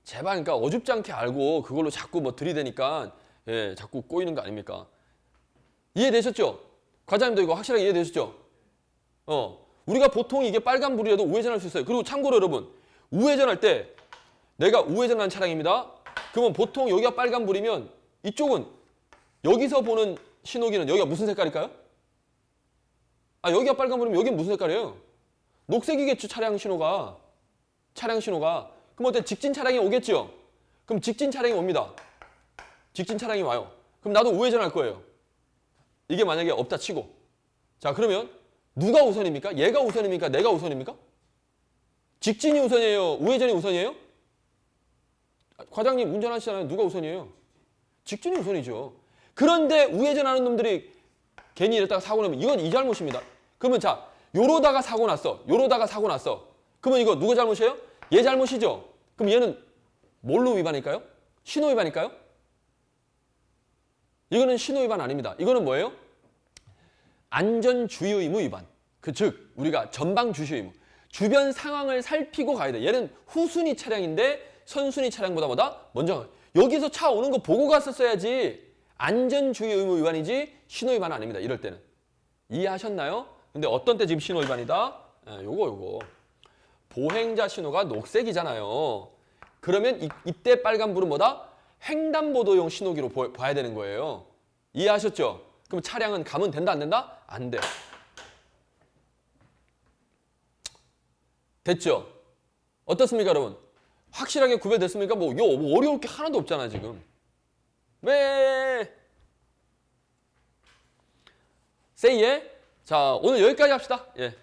제발 그러니까 어줍지 않게 알고 그걸로 자꾸 뭐 들이대니까 예, 자꾸 꼬이는 거 아닙니까? 이해되셨죠? 과장님도 이거 확실하게 이해되셨죠? 우리가 보통 이게 빨간불이라도 우회전할 수 있어요. 그리고 참고로 여러분, 우회전할 때 내가 우회전하는 차량입니다. 그러면 보통 여기가 빨간불이면 이쪽은 여기서 보는 신호기는 여기가 무슨 색깔일까요? 여기가 빨간불이면 여기는 무슨 색깔이에요? 녹색이겠죠, 차량 신호가. 그럼 어때? 직진 차량이 오겠죠? 그럼 직진 차량이 옵니다. 직진 차량이 와요. 그럼 나도 우회전할 거예요. 이게 만약에 없다 치고. 자, 그러면 누가 우선입니까? 얘가 우선입니까? 내가 우선입니까? 직진이 우선이에요? 우회전이 우선이에요? 과장님 운전하시잖아요. 누가 우선이에요? 직진이 우선이죠. 그런데 우회전하는 놈들이 괜히 이랬다가 사고 나면 이건 이 잘못입니다. 그러면 자, 요러다가 사고 났어. 그러면 이거 누가 잘못이에요? 얘 잘못이죠. 그럼 얘는 뭘로 위반일까요? 신호 위반일까요? 이거는 신호 위반 아닙니다. 이거는 뭐예요? 안전주의 의무 위반. 즉 우리가 전방 주시 의무. 주변 상황을 살피고 가야 돼. 얘는 후순위 차량인데 선순위 차량보다 뭐다? 먼저 여기서 차 오는 거 보고 갔었어야지. 안전주의 의무 위반이지 신호 위반 아닙니다. 이럴 때는. 이해하셨나요? 근데 어떤 때 지금 신호 위반이다? 요거. 보행자 신호가 녹색이잖아요. 그러면 이때 빨간불은 뭐다? 횡단보도용 신호기로 봐야 되는 거예요. 이해하셨죠? 그럼 차량은 가면 된다 안 된다? 안 돼. 됐죠? 어떻습니까 여러분? 확실하게 구별됐습니까? 뭐 어려울 게 하나도 없잖아 지금. 왜? 세이에? 자, 오늘 여기까지 합시다. 예.